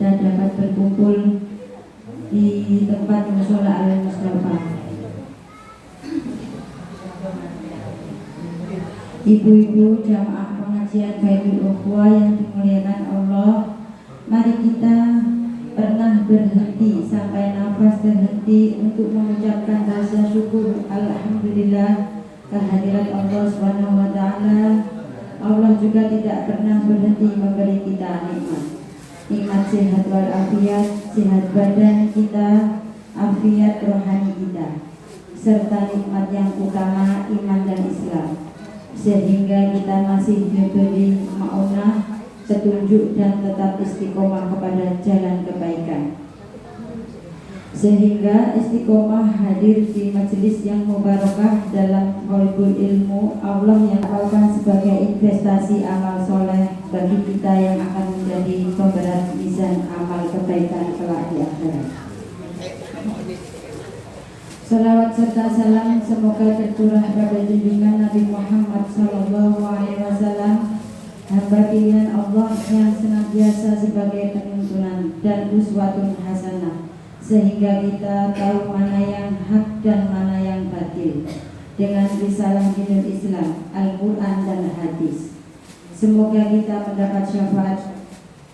kita dapat berkumpul di tempat mushola Al-Mustafa. Ibu-ibu jamaah pengajian Baitul Ukhuwah yang dimuliakan Allah, mari kita pernah berhenti sampai nafas terhenti untuk mengucapkan rasa syukur alhamdulillah kehadirat Allah Subhanahu wa taala. Allah juga tidak pernah berhenti memberi kita nikmat sehat walafiat, sehat badan kita, afiat rohani kita, serta nikmat yang utama iman dan Islam, sehingga kita masih diberi maunah, petunjuk dan tetap istiqomah kepada jalan kebaikan, sehingga istiqomah hadir di majelis yang mubarakah dalam qalbul ilmu. Allah yang akan sebagai investasi amal soleh bagi kita yang akan menjadi pemberat mizan amal kebaikan kelak di akhirat. Salawat serta salam semoga tercurah pada junjungan Nabi Muhammad SAW, hamba pilihan Allah yang senantiasa sebagai penuntunan dan uswatun hasanah, sehingga kita tahu mana yang hak dan mana yang batil dengan risalah dinul Islam, Al-Quran dan hadis. Semoga kita mendapat syafaat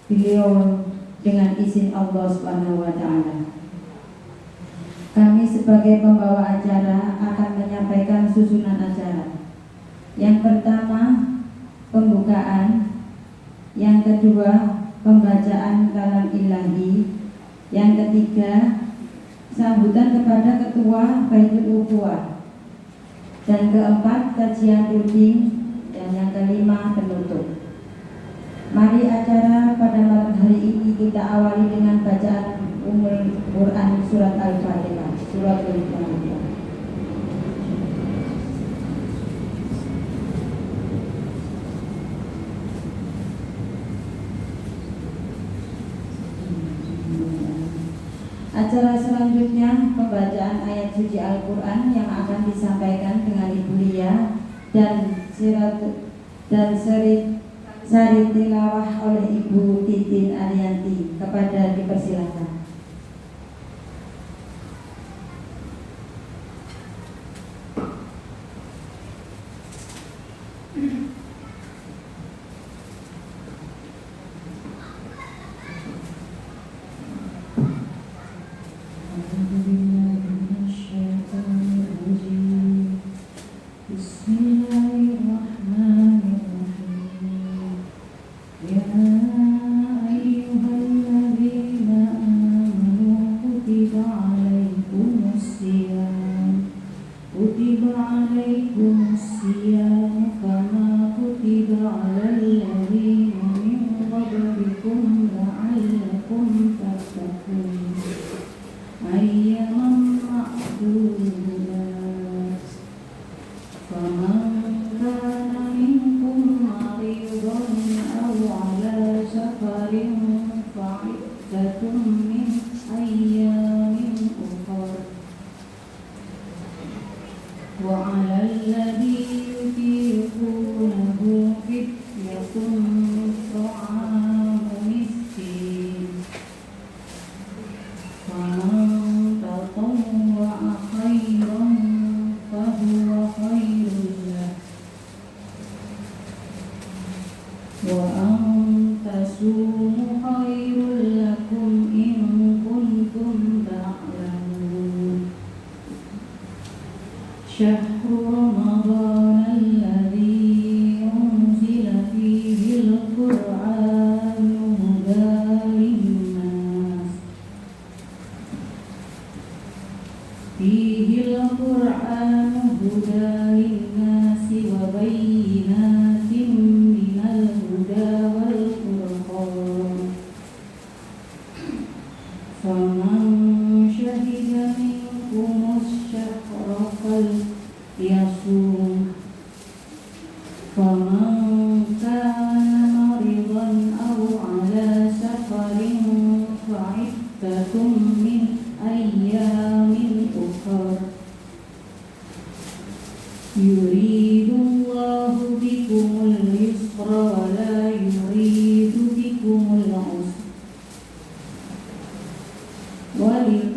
beliau dengan izin Allah Subhanahu wa taala. Kami sebagai pembawa acara akan menyampaikan susunan acara. Yang pertama, pembukaan. Yang kedua, pembacaan kalam ilahi. Yang ketiga, sambutan kepada ketua Baitul Ukhuwah. Dan keempat, kajian rutin. Dan yang kelima, penutup. Mari acara pada malam hari ini kita awali dengan bacaan Quran surat Al-Fatihah, surat Al-Fatihah. Acara selanjutnya pembacaan ayat suci Al-Quran yang akan disampaikan dengan Ibu Lia dan sari tilawah oleh Ibu Titin Arianti. Kepada dipersilakan.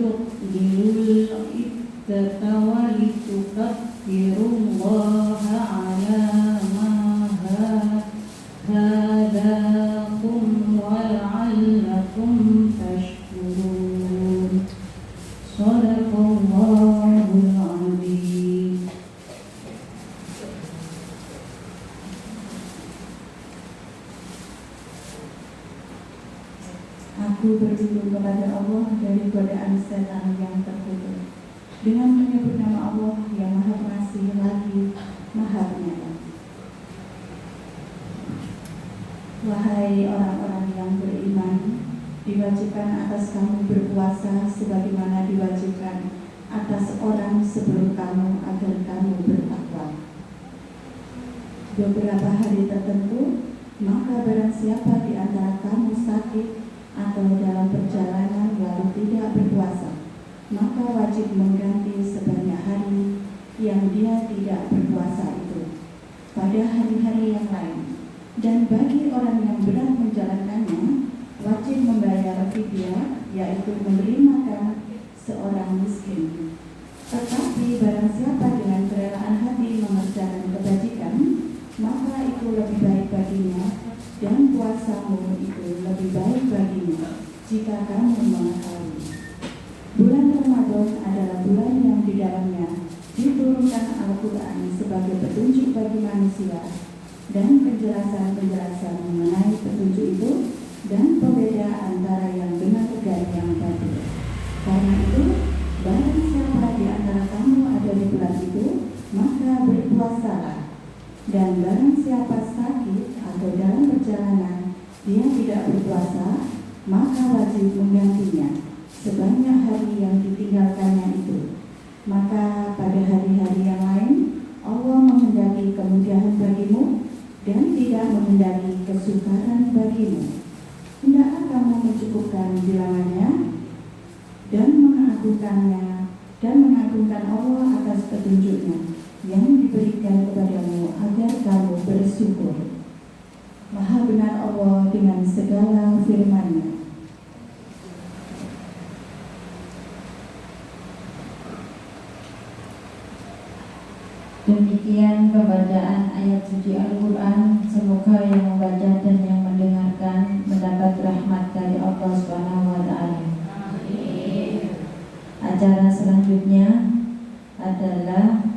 tukdirul iddata wa litukabbirullaha ala ma hadakum wa la'allakum tashkurun. Shadaqallahul azim. Aku berlindung kepada Allah dari godaan setan yang terkutuk dengan menyebut nama Allah yang Maha Pengasih lagi Maha Penyayang. Wahai orang-orang yang beriman, diwajibkan atas kamu berpuasa sebagaimana diwajibkan atas orang sebelum kamu agar kamu bertakwa. Beberapa hari tertentu, maka barang siapa di antara kamu sakit atau dalam perjalanan lalu tidak berpuasa, maka wajib mengganti sebanyak hari yang dia tidak berpuasa itu pada hari-hari yang lain. Dan bagi orang yang berat menjalankannya, wajib membayar fidyah, yaitu memberi makan seorang miskin. Tetapi barang siapa dengan kerelaan hati mengerjakan kebajikan, maka itu lebih baik baginya, dan puasamu itu lebih baik baginya jika kamu mengetahui. Bulan Ramadan adalah bulan yang di dalamnya diturunkan Al-Quran sebagai petunjuk bagi manusia dan penjelasan-penjelasan mengenai petunjuk itu dan pembeda antara yang benar dan yang batil. Karena itu, barang siapa di antara kamu ada di bulan itu, maka berpuasalah. Dan barang siapa sakit atau dalam perjalanan dia tidak berpuasa, maka wajib menggantinya sebanyak hari yang ditinggalkannya itu. Maka pada hari-hari yang lain Allah menghendaki kemudahan bagimu dan tidak menghendaki kesukaran bagimu. Hendaklah kamu mencukupkan bilangannya dan mengagungkannya dan mengagungkan Allah atas petunjuknya yang diberikan kepadamu agar kamu bersyukur. Maha benar Allah dengan segala firman-Nya. Demikian pembacaan ayat suci Al-Quran. Semoga yang membaca dan yang mendengarkan mendapat rahmat dari Allah Subhanahu wa Ta'ala. Acara selanjutnya adalah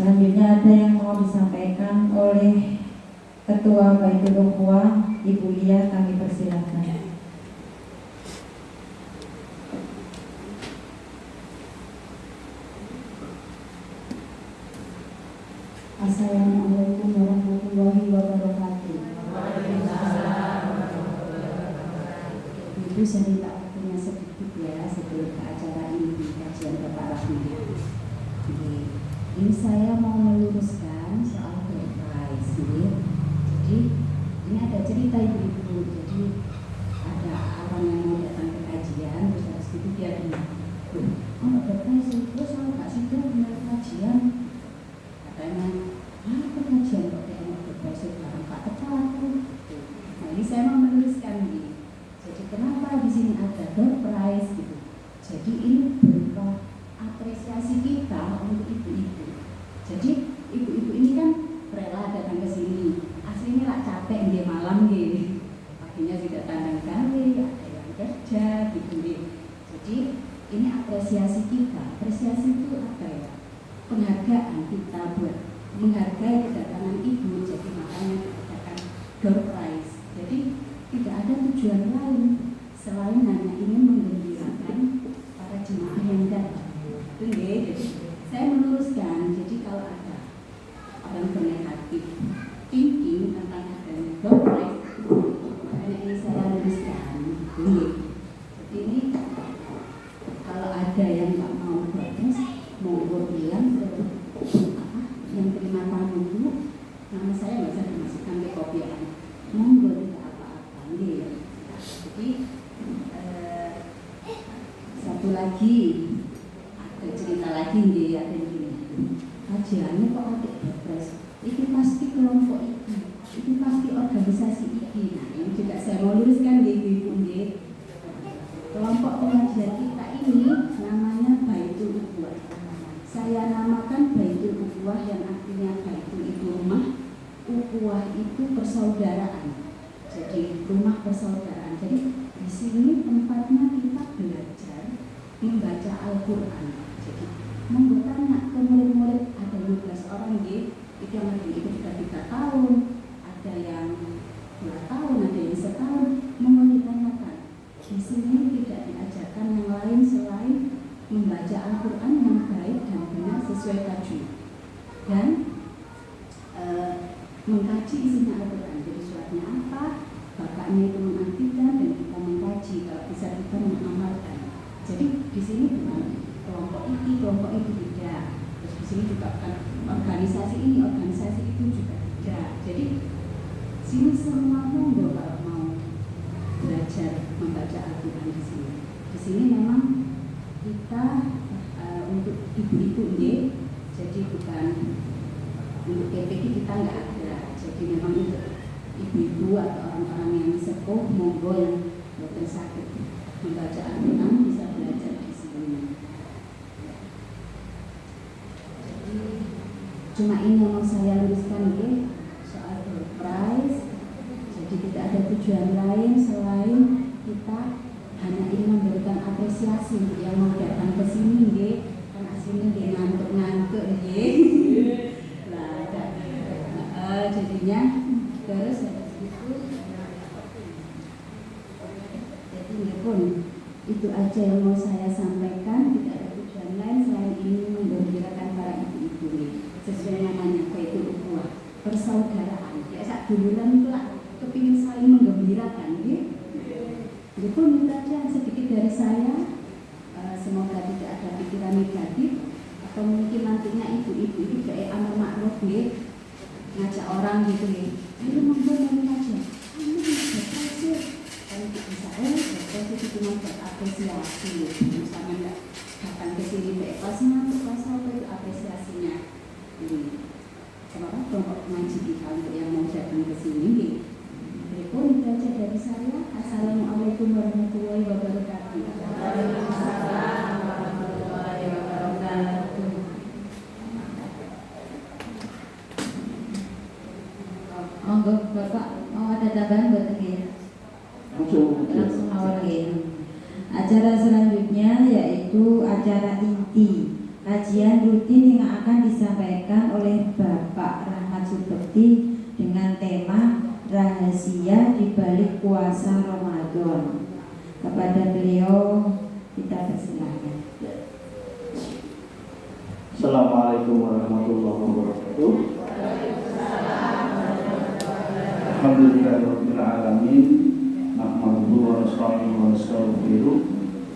ada yang mau disampaikan oleh Ketua Baitul Ukhuwah, Ibu Lia, kami persilakan. Assalamualaikum warahmatullahi wabarakatuh. Ibu, saya minta waktunya sedikit ya sebelum ke acara ini di kajian Bapak Rahmi. Ini saya mau meluruskan soal door prize. Jadi ini ada cerita ibu-ibu. Jadi ada orang yang mau datang ke kajian, terus habis itu dia bilang, door prize itu sama Kak Sida benar kajian. Katanya, pengajian kok kayak door prize itu barang Kak tepat. Nah ini saya mau menuliskan ini. Jadi kenapa di sini ada door prize gitu? Jadi ini berupa apresiasi kita untuk ibu-ibu. Jadi ibu-ibu ini kan rela datang ke sini. Aslinya lah capek dia malam gitu. Paginya sudah tandang kali, ada yang kerja gitu. Jadi ini apresiasi kita. Apresiasi itu apa ya? Penghargaan kita buat menghargai kedatangan ibu. Jadi makanya dikatakan door prize. Jadi tidak ada tujuan lain selain hanya ingin menggembirakan para jemaah yang datang. Jadi saya meluruskan, jadi kalau ada orang bernegatif thinking tentang adanya door prize, makanya ini saya luruskan. Jadi ini kalau ada yang nggak mau protes, monggo bilang ke yang terima tamu itu, nama saya nggak usah dimasukkan ke kopian, monggo tidak apa-apa. Jadi satu lagi. Cerita lagi nih ya ini kajiannya kok ada depres ini pasti kelompok ini pasti organisasi ini. Nah ini juga saya mau luruskan di ibu kelompok pengajian rumah persaudaraan. Jadi di sini tempatnya kita belajar membaca Al-Quran. Jadi membuatnya ke murid-murid, ada 12 orang itu yang lagi itu sudah 3 tahun, ada yang 2 tahun, ada yang setahun. Mohon ditanyakan, di sini tidak diajarkan yang lain selain membaca Al-Quran yang baik dan benar sesuai tajwid dan mengkaji isinya Al-Quran. Jadi suratnya apa, bapaknya itu mengartikan dan kita mengkaji, kalau bisa kita mengamalkan. Jadi di sini bukan kelompok ini, kelompok itu tidak. Terus di sini juga bukan organisasi ini, organisasi itu juga tidak. Jadi sini semua monggo kalau mau belajar membaca Al-Quran di sini. Di sini memang kita untuk ibu-ibu nggih, jadi bukan untuk PPG kita nggak ada. Jadi memang untuk ibu-ibu atau orang-orang yang sepuh monggo yang boten sakit membaca Al-Quran bisa belajar di sini. Jadi cuma ini yang mau saya luruskan nggih soal door prize. Jadi tidak ada tujuan lain selain kita hanya ingin memberikan apresiasi untuk yang mau datang ke sini nggih. Kan aslinya nggih ngantuk-ngantuk nggih. Lah jadinya terus habis itu jadi nggih pun itu aja yang mau saya sampaikan. Tidak ada tujuan lain selain ingin menggembirakan para ibu-ibu nih, sesuai namanya Baitul Ukhuwah, persaudaraan. Ya sak duluran itu lah kepingin saling menggembirakan nggih. Jadi pun itu aja sedikit dari saya. Semoga tidak ada pikiran negatif atau mungkin nantinya ibu-ibu ini kayak amar ma'ruf nggih, ngajak orang gitu nggih. Ayo monggo ngomong aja. Ayo berproses. Kalau bisa berproses itu cuma buat apresiasi. Misalnya enggak datang ke sini kelasnya untuk kelas apa itu apresiasinya. Ini kenapa kelompok ngaji kita untuk yang mau datang ke sini nggih. Berikut itu aja dari saya. Assalamualaikum warahmatullahi wabarakatuh. Waalaikumsalam warahmatullahi wabarakatuh. Monggo Bapak mau ada tambahan buat nggih? Langsung awal nggih. Acara selanjutnya yaitu acara inti, kajian rutin yang akan disampaikan oleh Bapak Rahmat Subekti dengan tema rahasia di balik puasa Ramadan. Kepada beliau kita persilahkan. Assalamualaikum warahmatullahi wabarakatuh. Alhamdulillahirabbil alamin. Nahmaduhu wa nasta'inuhu wa nastaghfiruh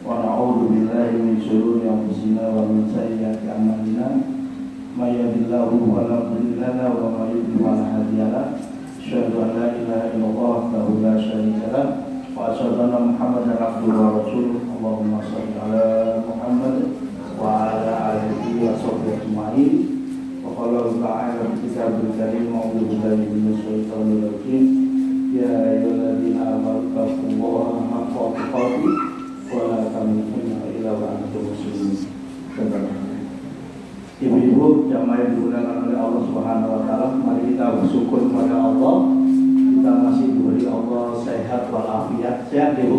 wa na'udzu billahi min shururi anfusina wa min sayyiati a'malina. May yahdihillahu fala mudilla lahu wa may yudlil fala hadiya lahu. Asyhadu an la ilaha illallah wahdahu la syarika lahu wa asyhadu anna Muhammadan abduhu wa rasuluh. Allahumma shalli ala Muhammad wa ala alihi wa sahbihi ajma'in. Wa qala ta'ala fi kitabil karim a'udzu billahi minash shaitonir rajim. Ya ayyuhalladzina amanu taqullaha haqqa tuqatih wa la tamutunna illa wa antum muslimun. Ibu-ibu jamaah yang dimuliakan oleh Allah Subhanahu wa taala, mari kita bersyukur kepada Allah. Kita masih diberi Allah sehat walafiat. Sehat Ibu.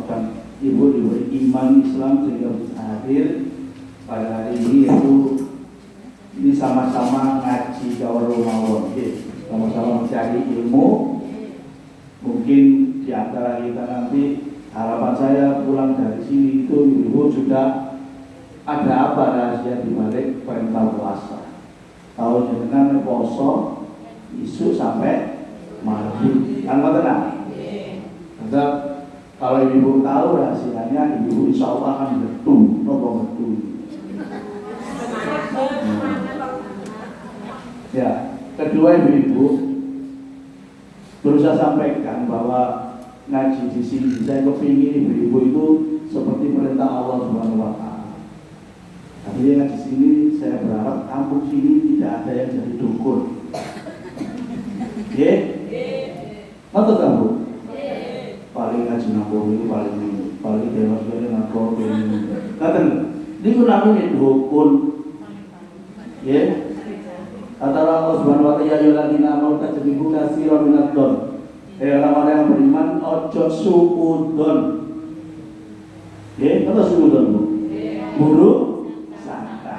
Dan Ibu diberi iman Islam sehingga bisa hadir pada hari ini, yaitu ini sama-sama ngaji kawal Ramadan, sama-sama mencari ilmu. Mungkin di antara kita nanti harapan saya pulang dari sini itu Ibu juga ada apa rahasia di balik perintah puasa. Tahu jenengan poso isu sampai maghrib, kan tenang. Tetap kalau ibu tahu rahasianya, ibu insya Allah akan betul, betul. Ya, kedua ibu berusaha sampaikan bahwa ngaji di sini saya kepingin ibu-ibu itu seperti perintah Allah Subhanahu wa taala. Artinya di sini saya berharap kampung sini tidak ada yang jadi dukun. Ye? Atau kamu? Paling ngaji nangkor ini paling dewas ini nangkor ini. Kata, ini aku namanya dukun. Ye? Kata Allah Subhanahu wa taala, ya ayyuhalladzina amanu tajtanibu katsiran minadh-dhon. Orang-orang yang beriman ojo suudon. Kata suudon Bu? Buruk sangka.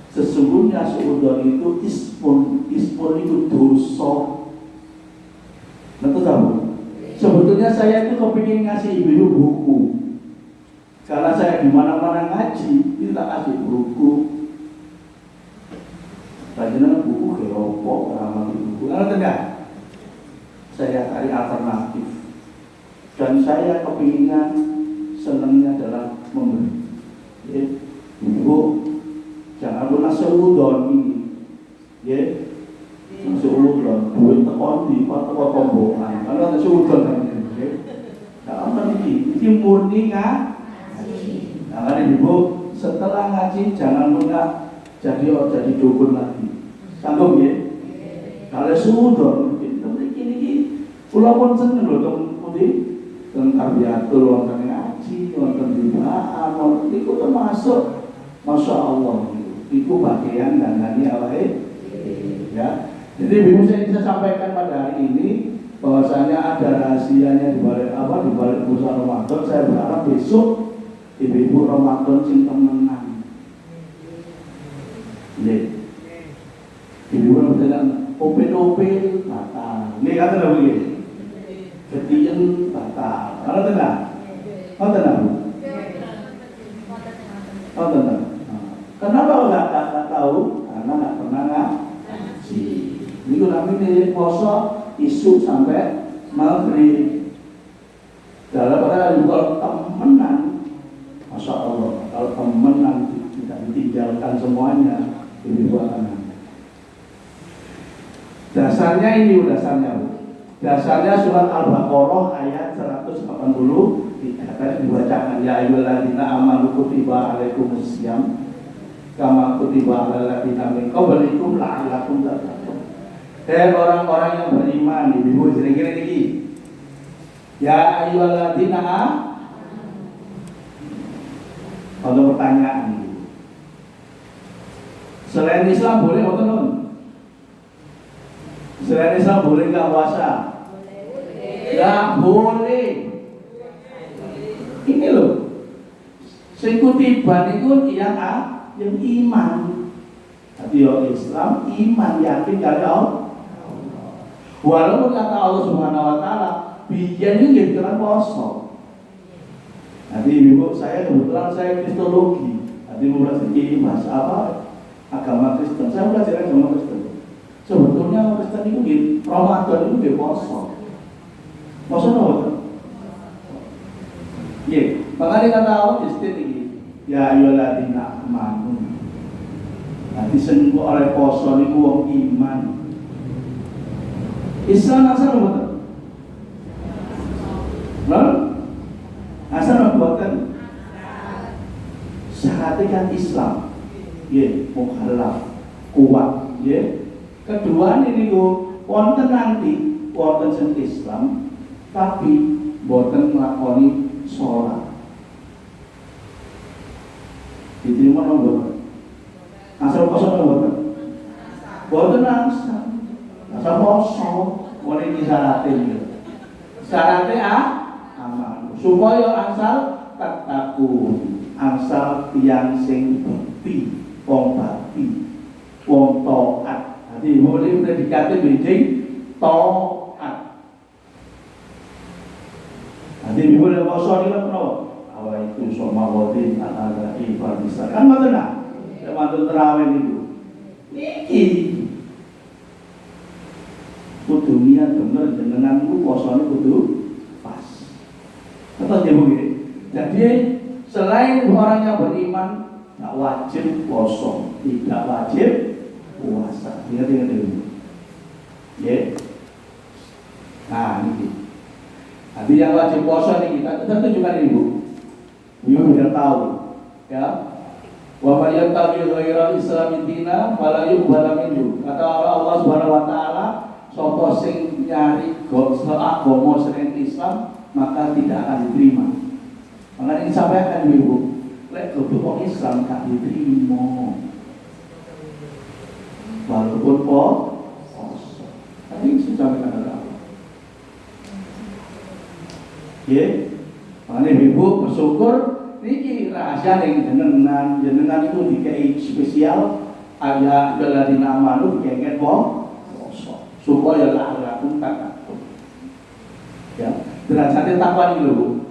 Sesungguhnya suudon itu ismun itu dosa. Nanti tahu. Sebetulnya saya itu kepingin ngasih ibu buku. Karena saya di mana-mana ngaji, itu tak kasih buku. Bagaimana buku keropok, ramah buku. Karena tidak, saya cari alternatif. Dan saya kepinginan senangnya adalah memberi. Ibu, jangan pernah seudon ini. Seudon, duit tekon di teko tombongan. Kalau ada seudon namanya. Nah, apa ini murni kan? Nah, ibu setelah ngaji jangan pernah jadi dukun lagi. Sanggup ya? Kalau seudon, ini pulau pun seneng loh kemudian karbiatul, wonten ngaji, wonten dibaan, wonten itu termasuk, masya Allah itu bagian dan nani awalnya. Ya, jadi ibu saya bisa sampaikan pada hari ini bahwasanya ada rahasianya di balik di balik bulan Ramadan. Saya berharap besok ibu-ibu Ramadan sing temenan. Ibu Ramadan OP batal. Ini kata lah begini. Ketian batal. Kalau tenang, Bu. Tenang. Kenapa nggak tahu? Karena nggak pernah ngaji. Ini namanya poso isu sampai maghrib. Dalam kalau temenan, masya Allah, kalau temenan tidak ditinggalkan semuanya, ibu akan ada. Dasarnya ini dasarnya, Bu. Dasarnya surat Al-Baqarah ayat 180 tadi dibacakan, ya ayyuhalladzina amanu kutiba alaikumusiyam kama kutiba alal ladzina min qablikum la'allakum tattaqun. Orang-orang yang beriman, ibu kira-kira ini. Ya ayyuhalladzina ada pertanyaan ini. Selain Islam boleh atau non? Selain Islam boleh nggak puasa? Nggak boleh. Ini loh. Sekutiban itu yang iman. Tapi Islam iman yakin dari Allah. Walaupun kata Allah Subhanahu Wa Taala, bijian itu jadi kan poso. Nanti ibu saya kebetulan saya kristologi. Nanti belajar mas agama Kristen. Saya belajar agama Kristen. Sebetulnya Kristen itu di Ramadan itu di poso. Poso apa? Iya, makanya kata Allah di sini ini, ya ayyuhalladzina amanu. Nanti sembuh oleh poso itu wong iman. Islam asal apa? Nah, asal apa? Syaratnya kan Islam. Ya, mukhalaf, kuat. Ya. Kedua ini wonten nanti wonten Islam, tapi boten nglakoni sholat. Diterima nomor. Asal poso boten. Boten asal poso. Mulai ini syaratnya. Syaratnya amal. Supaya asal takun, asal tiang sing bekti, wong bakti, wong taat. Jadi boleh predikatnya benjing taat. Nanti boleh poso ini kan awal itu somawadin ada ibadah besar kan mana? Termasuk terawih itu. Niki kudu niat bener jenenganku posone kudu pas. Atau dia begini. Jadi selain orang yang beriman tidak wajib poso, tidak wajib puasa. Ingat dulu. Ya. Nah ini. Nanti yang wajib poso ini kita tunjukkan ini Bu. Ibu biar tahu. Ya. Wa may yattabi ghairal islami dina fala yuqbal minhu. Kata Allah Subhanahu wa taala, sapa sing nyari agama selain Islam maka tidak akan diterima. Makanya disampaikan Ibu, lek kudu Islam tak diterima. Walaupun poso. Ini sudah kata Allah. Ya, makanya ibu bersyukur. Niki rahasia yang jenengan itu dikai spesial ada dari nama lu dikai poso supaya laku tak ya derajatnya takwa ini lho.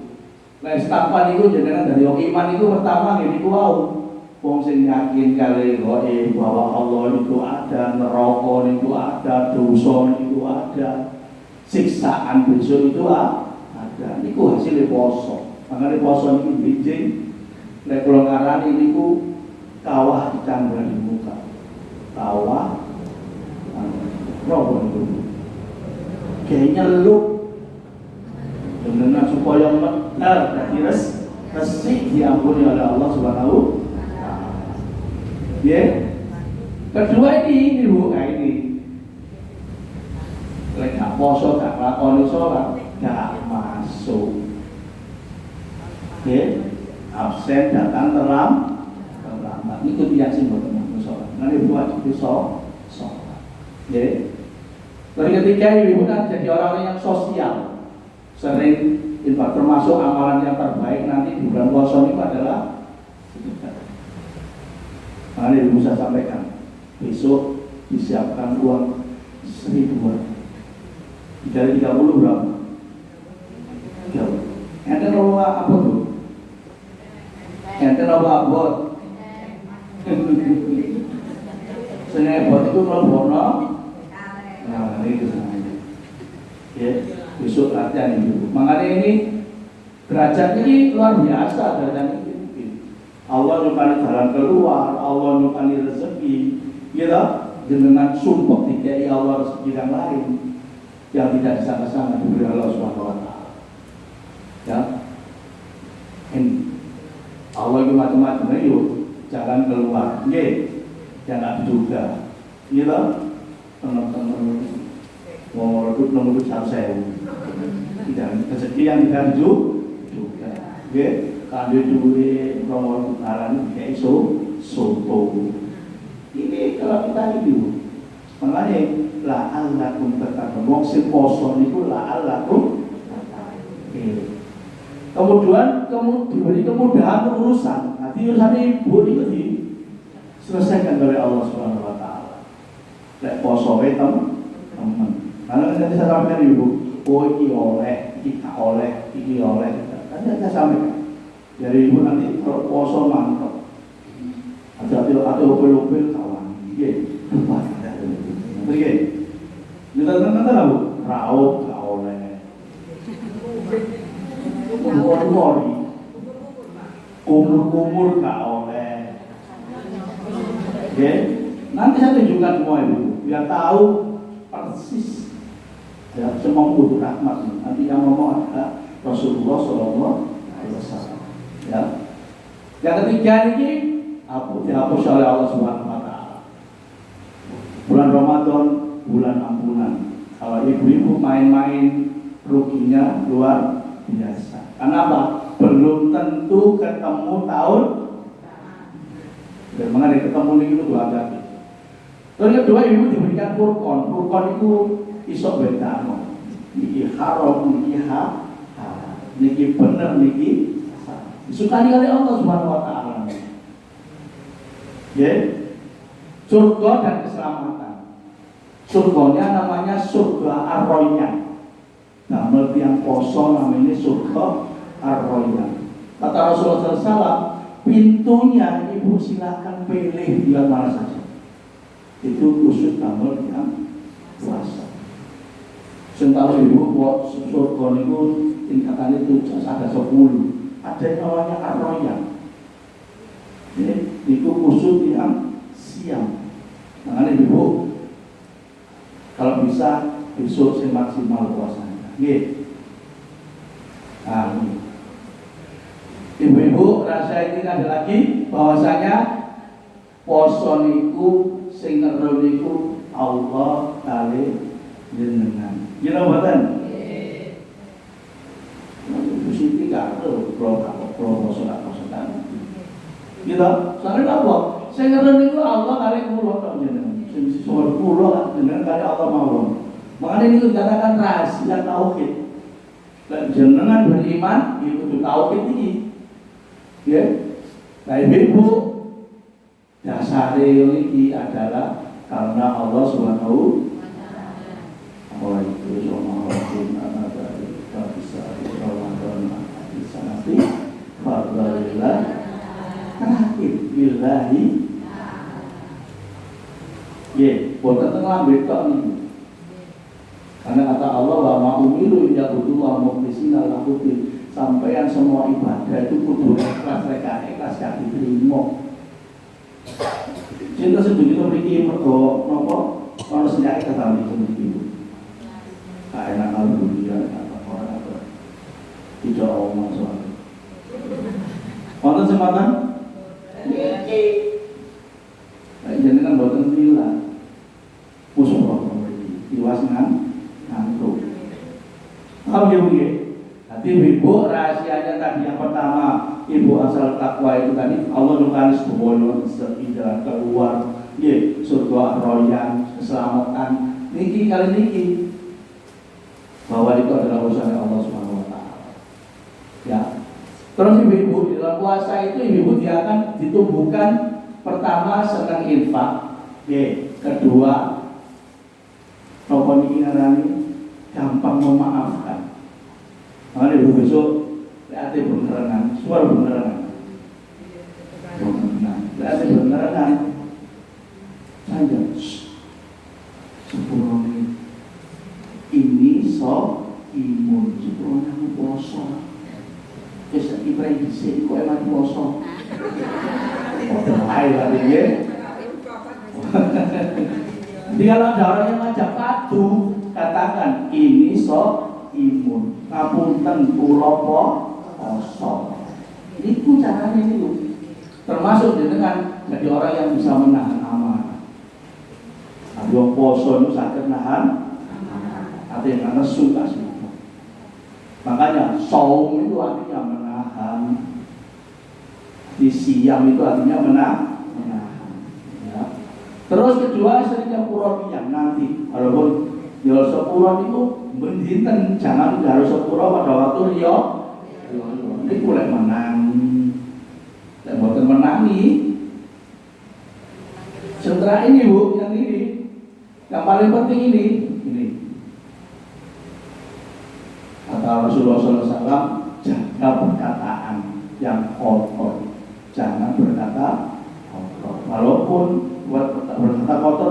Lek takwa niku jenengan dari wong iman itu pertama ngene iku wau wong sing yakin kali bahwa Allah itu ada, neraka itu ada, dosa itu ada, siksaan besok itu ada. Niku hasilnya poso. Makanya poso ini bijing, lek kula ngarani niku kawah dicandra di muka, kawah, robo niku, kayaknya nyeluk, dengan supaya meter, jadi resik diampuni oleh Allah Subhanahu. Ya, kedua ini bu, ini, lek gak poso gak lakoni sholat, gak masuk. Ya, absen datang terlambat. Itu yang simbol teman sholat. Nanti buat itu sholat. Ya. Lalu ketiga ibu kan jadi orang yang sosial, sering termasuk amalan yang terbaik nanti di bulan puasa itu adalah sedekah. Nanti ibu saya sampaikan besok disiapkan uang 1.000 dari 30 berapa? 30. Ada nomor apa tuh? Ente apa abot? Seneng abot itu mlebu. Nah, itu sengaja. Ya, besok latihan itu. Makanya ini derajat ini luar biasa derajat ini. Allah nyukani jalan keluar, Allah nyukani rezeki. Gitu, dengan sumpah tidak Allah rezeki yang lain yang tidak disangka-sangka diberi Allah Subhanahu wa taala. Ya. Ini Allah itu macam-macam, yuk jangan keluar, jangan juga, gitu, teman-teman mau rekut nomor saya, tidak rezeki yang tidak juga, kalau duit nomor kutaran kayak soto, ini kalau kita itu, makanya la'allakum tattaqun, si poso itu la'allakum. Kemudian diberi kemudahan urusan. Nanti urusan ibu itu diselesaikan oleh Allah Subhanahu wa taala. Lek poso teman. Karena nanti saya sampaikan ibu, iki oleh, iki oleh, iki oleh. Nanti saya sampaikan. Dari ibu nanti poso mantap. Ada opel-opel kawan. Nggih, tepat. Nggih. Nanti Bu, raut ka oleh. Kumur-kumur gak oleh. Nanti saya tunjukkan semua itu biar tahu persis ya, semua butuh rahmat. Nanti yang ngomong adalah Rasulullah SAW. Ya. Yang ketiga ini dihapus oleh Allah Subhanahu wa taala. Bulan Ramadan, bulan ampunan. Kalau ibu-ibu main-main ruginya luar biasa. Kenapa? Belum tentu ketemu tahun. Dan mengenai ketemu itu dua kali. Terus kedua ibu diberikan furqan. Furqan itu isok bedano. Niki haram, niki halal. Niki benar, niki salah. Disukai oleh Allah Subhanahu wa taala. Ya. Surga dan keselamatan. Surganya namanya surga Ar-Royan. Nah, yang poso namanya surga Ar-Royan. Kata Rasulullah SAW, pintunya ibu silakan pilih dia mana saja. Itu khusus damel yang puasa. Sentahu ibu buat surga itu tingkatan itu ada 10. Ada yang namanya Ar-Royan. Itu khusus yang siang. Makanya ibu kalau bisa besok semaksimal puasanya. Ibu-ibu rasa ini ada lagi bahwasanya poso niku sing ngeru niku Allah kali jenengan. Gila mboten? Ibu Siti karo poso tak poso kan. Gitu. Soalnya apa? Sing ngeru niku Allah kali kula tok jenengan. sing sumber kula jenengan kali Allah mawon. Makanya ini dikatakan rahasia tauhid. Dan jenengan beriman itu kudu tauhid iki. Ya. Nah, ibu dasare iki adalah karena Allah Subhanahu wa ta'ala. Fadlillah terakhir billahi boten teng lambe tok niku. Karena kata Allah wa ma umiru ya'budu wa mukhlisina lahu din. Sampeyan semua ibadah itu kudu ikhlas, rek ikhlas gak diterima. Cinta sebegitu mriki mergo napa ana senyake kata mriki. Enak alhamdulillah orang apa. Tidak omong soal. Wonten kesempatan? Nggih. Lah jenengan boten lila. Musuh kok mriki. Iwas ngantuk. Nggih. Hati ibu rahasianya tadi yang pertama, ibu asal takwa itu tadi Allah nukanis bono jalan keluar, nggih, surga royan, keselamatan. Niki kali niki bahwa itu adalah urusan Allah Subhanahu wa taala. Ya. Terus ibu-ibu di dalam puasa itu ibu-ibu dia akan ditumbuhkan pertama senang infak, kedua nopo niki ngarani gampang memaafkan. Makanya ibu besok lihat beneran, suara beneran, lihat beneran, saja sepuluh ini so imun sepuluh nang poso. Bisa ibarat disini kok emang poso. Hai lah dia. Jadi kalau ada orang yang ngajak padu, katakan ini so imun. Ngapunten kula poso. Itu caranya itu. Termasuk dengan jadi orang yang bisa menahan amarah. Ada yang poso itu sakit nahan, ada yang karena suka sih. Makanya saum itu artinya menahan. Di siam itu artinya menahan. Ya. Terus kedua seringnya puronian nanti. Walaupun ya sepuro itu mendinten jangan harus sepuro pada waktu rio. Ini boleh menang. Dan buatan menangi. Setelah ini bu, yang ini, yang paling penting ini. Kata Rasulullah SAW, jaga perkataan yang kotor, jangan berkata kotor. Walaupun berkata kotor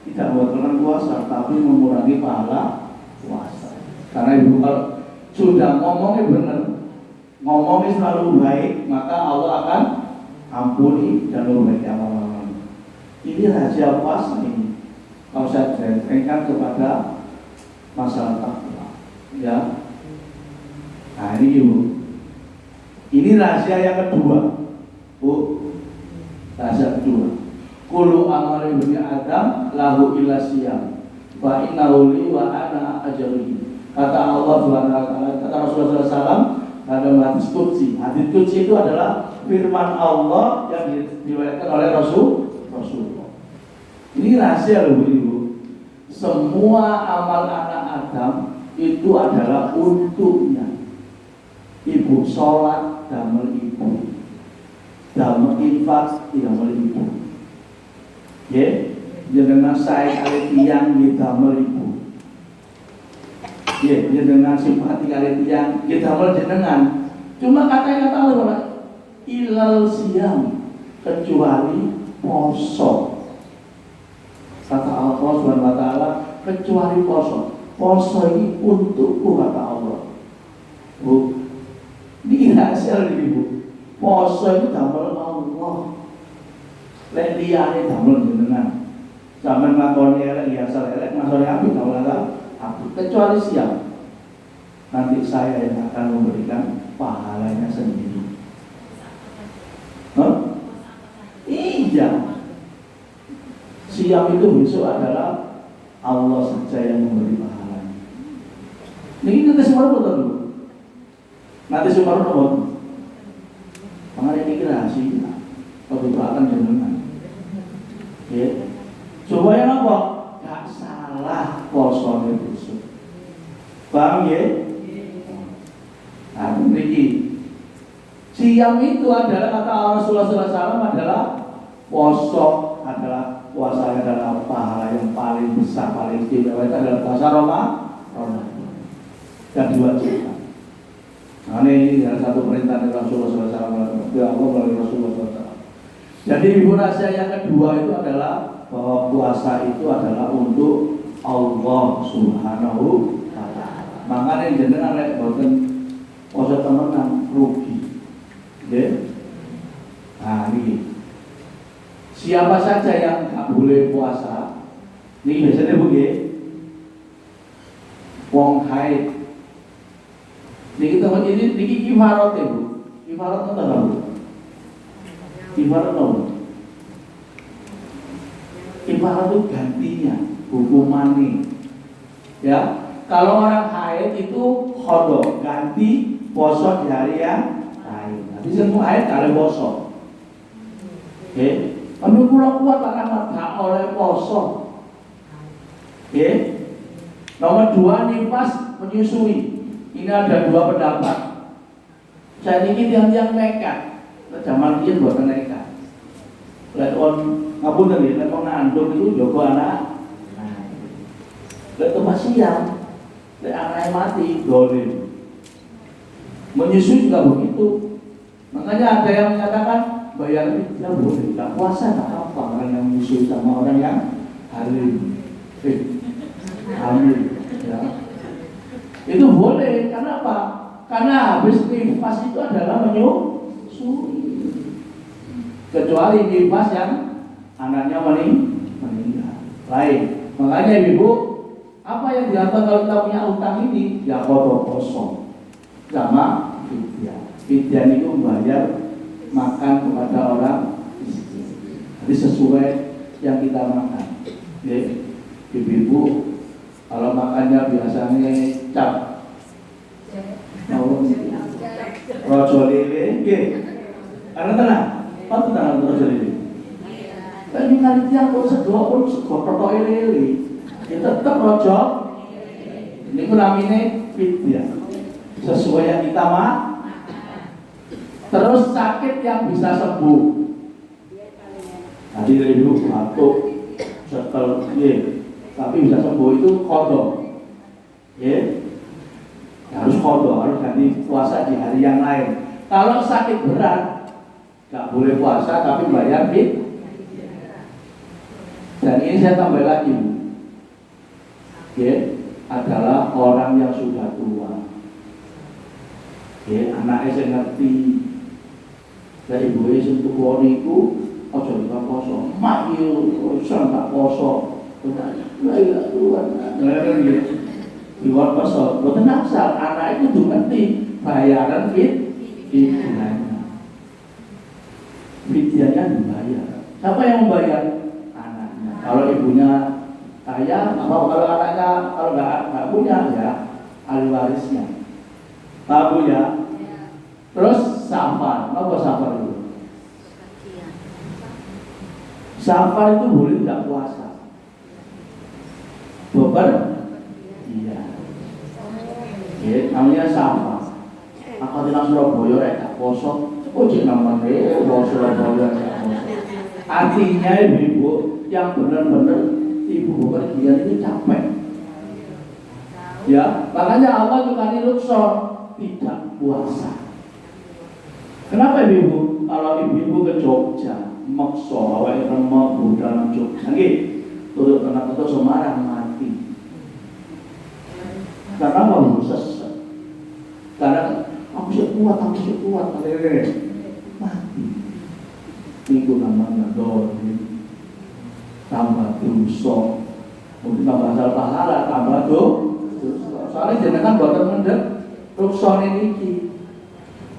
tidak membatalkan puasa, tapi mengurangi pahala puasa. Karena ibu kalau sudah ngomongnya benar, ngomongnya selalu baik, maka Allah akan ampuni dan memperbaiki amal-amal. Ini rahasia puasa ini. Kalau saya berikan kepada masalah takwa, ya. Nah ini ibu, ini rahasia yang kedua, bu, rahasia kedua. Kullu amali bani Adam lahu illa siyam, wa innahu li wa ana ajruhi. Kata Allah Subhanahu wa taala, kata Rasulullah SAW dalam hadis qudsi. Hadis qudsi itu adalah firman Allah yang diriwayatkan oleh Rasulullah. Ini rahasia loh ibu. Semua amal anak Adam itu adalah untuknya. Ibu sholat damel ibu, damel infak damel ibu. Ya, jenengan saya kali tiang di damel ibu. Ya, jenengan simpati kali tiang di damel jenengan. Cuma kata Allah ilal siam, kecuali poso. Kata Allah Subhanahu wa taala, kecuali poso. Poso ini untukku kata Allah. Bu, ini hasil ibu. Poso itu damel Allah. Lek liyane damel jenengan. Sampeyan nglakoni elek ya asal elek, nglakoni apik damel apik. Kecuali siap. Nanti saya yang akan memberikan pahalanya sendiri. Iya. Siap itu besok adalah Allah saja yang memberi pahalanya. Ini nanti semua betul. Nanti semua betul. Makanya ini rahasia. Kalau doakan jenengan. Ya. Supaya Paham ya? Nah, ini siam itu adalah kata Rasulullah SAW adalah poso, adalah puasa adalah pahala yang paling besar, paling istimewa itu adalah puasa Ramadan dan diwajibkan. Nah, ini adalah satu perintah dari Rasulullah SAW. Ya Allah melalui Rasulullah SAW. Jadi ibu rahasia yang kedua itu adalah bahwa puasa itu adalah untuk Allah Subhanahu wa Ta'ala. Makanya jenengan lek boten puasa temenan rugi. Ya. Nah, ini siapa saja yang nggak boleh puasa, ini biasanya begini, wong haid. Niki teman ini niki kifarat ya bu, kifarat itu apa bu? Kifarat apa? Kifarat itu gantinya, hukumannya. Ya, kalau orang haid itu khodo, ganti poso di hari yang haid. Nanti semua haid kalian poso. Oke, ambil pulau kuat karena nggak oleh poso. Oke, nomor 2 nifas menyusui. Ini ada 2 pendapat. Saya ini yang nekat, zaman dia buat nekat. Lihat on ngapun tadi, lihat on anduk itu jogo anak. Lihat tempat siang, lihat anaknya mati, dolim. Menyusui juga begitu. Makanya ada yang menyatakan bayar tidak boleh, tidak puasa tak apa orang yang menyusui sama orang yang hamil, ya. Itu boleh, karena apa? Karena habis nifas itu adalah menyusui. Kecuali nifas yang anaknya meninggal. Lain. Makanya ibu, apa yang diatur kalau kita punya utang ini? Ya kotor kosong sama fidyah. Fidyah itu membayar makan kepada orang miskin. Jadi sesuai yang kita makan. Jadi ibu-ibu kalau makannya biasanya cap, rojo lele, karena tenang, apa tenang rojo lele? Tapi kali tiang pun sedua pun segotok lele, itu tetap rojo. Ini pun namanya fidyah, sesuai yang kita makan. Terus sakit yang bisa sembuh. Tadi ibu batuk, setel, tapi bisa sembuh itu qadha. Harus qadha, harus ganti puasa di hari yang lain. Kalau sakit berat, nggak boleh puasa tapi bayar fit. Dan ini saya tambah lagi, adalah orang yang sudah tua. Anaknya saya ngerti. Dari ibu itu kuoniku, ojo lupa poso. Mak yo, tak poso. Tidak keluar. Di luar poso. Betul naksal. Anak itu tuh ngerti bayaran fidyahnya. Fidyahnya dibayar. Siapa yang membayar? Anaknya. Kalau ibunya kaya, kalau anaknya kalau nggak punya ya ahli warisnya. Tahu ya? Terus safar, apa safar itu? Safar itu boleh tidak puasa. Beber? Iya. Namanya safar. Apa tidak Surabaya tidak poso? Oh cik namanya Surabaya tidak poso. Artinya ibu yang benar-benar ibu bepergian itu capek. Ya, makanya Allah juga nirukso tidak puasa. Kenapa ibu? Kalau ibu ke Jogja, maksa awake remuk budal Jogja nggih. Turut kena ketok Semarang mati. Karena apa? Sesat. Karena aku sih kuat, mati. Itu namanya dolim. Tambah dosa. Mungkin tambah salah pahala, tambah dosa. Soalnya jenengan boten mendhet ruksane niki.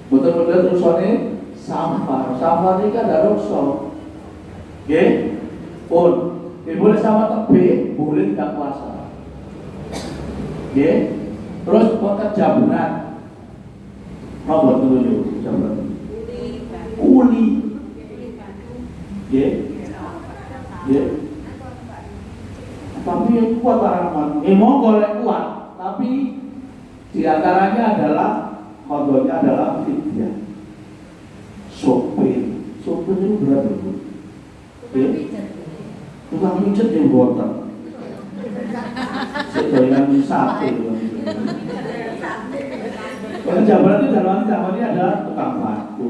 Betul-betul rusone sampar ini kan ada rukso. Pun boleh sama tebe, boleh tidak puasa. Terus buat jabunan. Mau buat dulu jabunan. Uli. Tapi kuat tanaman. Mau boleh kuat, tapi Di antaranya adalah kodoknya adalah fidyah. Sopir itu berat itu. Tukang mijet yang botak. Sedoyan sate. Kalau Jawa itu zaman ini ada tukang batu,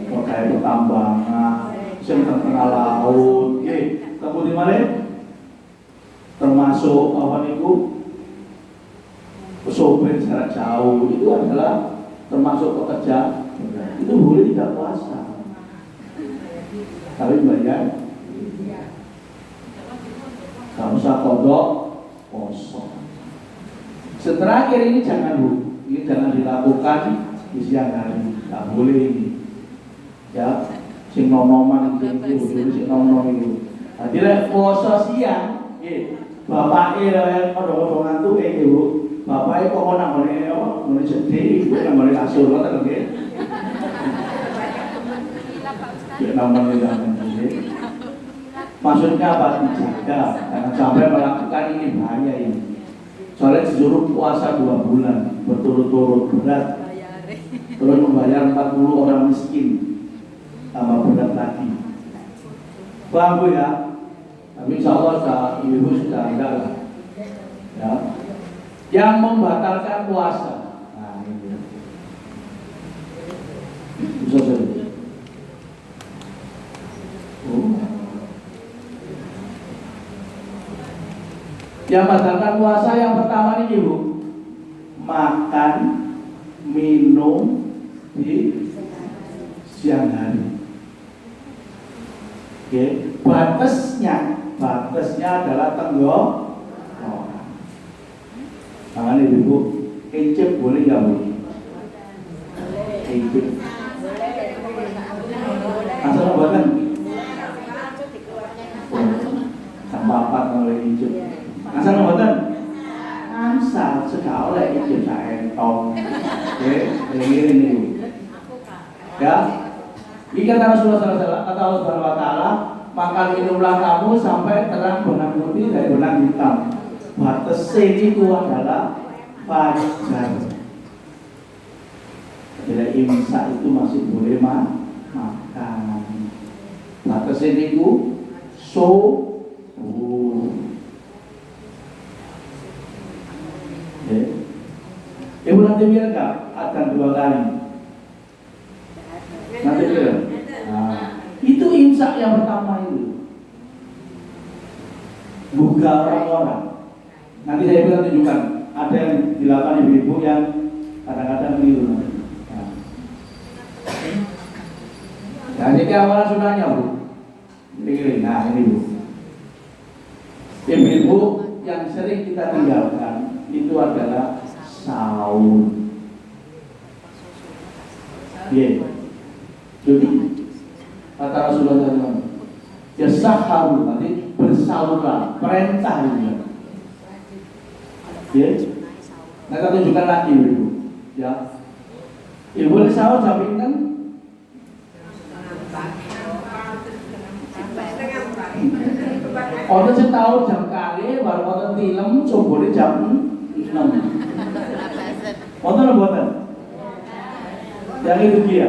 pegawai pertambangan, yang tengah laut, kemudian mana? Termasuk apa itu? Sopir jarak jauh itu adalah termasuk pekerja. Itu boleh tidak puasa, tapi bayar. Gak usah kodok kosong. Terakhir ini jangan ini jangan dilakukan di siang hari, nggak boleh ini. Ya, sing nom-noman itu, sing nom-nom itu. Jadi lek puasa siang, bapake yang kodok-kodok tuh ibu, bapake kok nang ngene apa, ngene sedih, ibu nang ngene kasur ngoten nggih. Ya namanya jangan. Maksudnya apa? Dijaga, jangan sampai melakukan ini, bahaya ini. Soalnya disuruh puasa 2 bulan berturut-turut berat, terus membayar 40 orang miskin, tambah berat lagi. Paham Bu ya? Tapi insya Allah ibu sudah enggak lah. Ya. Yang membatalkan puasa. Nah ini. Bisa saja. Yang membatalkan puasa yang pertama ini ibu, makan, minum di siang hari. Oke, batasnya adalah tenggorokan. Makanya ibu, kecap boleh nggak bu? Kecap. Asal buatan. Sama apa oleh kecap? Asal buatan. Asal sekali oleh kecap saya entong. Oke, ini. Ya. Jika Rasulullah SAW, kata Allah Subhanahu Wa Taala, makan minumlah kamu sampai terang benang putih dari benang hitam. Batas itu adalah fajar. Jadi imsak itu masih boleh makan. Batas itu subuh. Ibu nanti biar enggak akan 2 kali. Nanti biar. Nah, itu imsak yang pertama itu. Buka orang-orang. Nanti saya bisa tunjukkan. Ada yang dilakukan ibu-ibu yang kadang-kadang keliru. Nah, jadi awalan sunahnya bu. Nah ini bu. Ibu-ibu yang sering kita tinggalkan itu adalah sahur. Jadi kata Rasulullah SAW, ya sahur nanti bersahurlah, perintah ini. Ya, nah kita tunjukkan lagi ibu. Ya, ibu sahur jam pinten? Orang setahun jam kali, baru orang film, coba jam 6. Orang buatan, yang itu dia.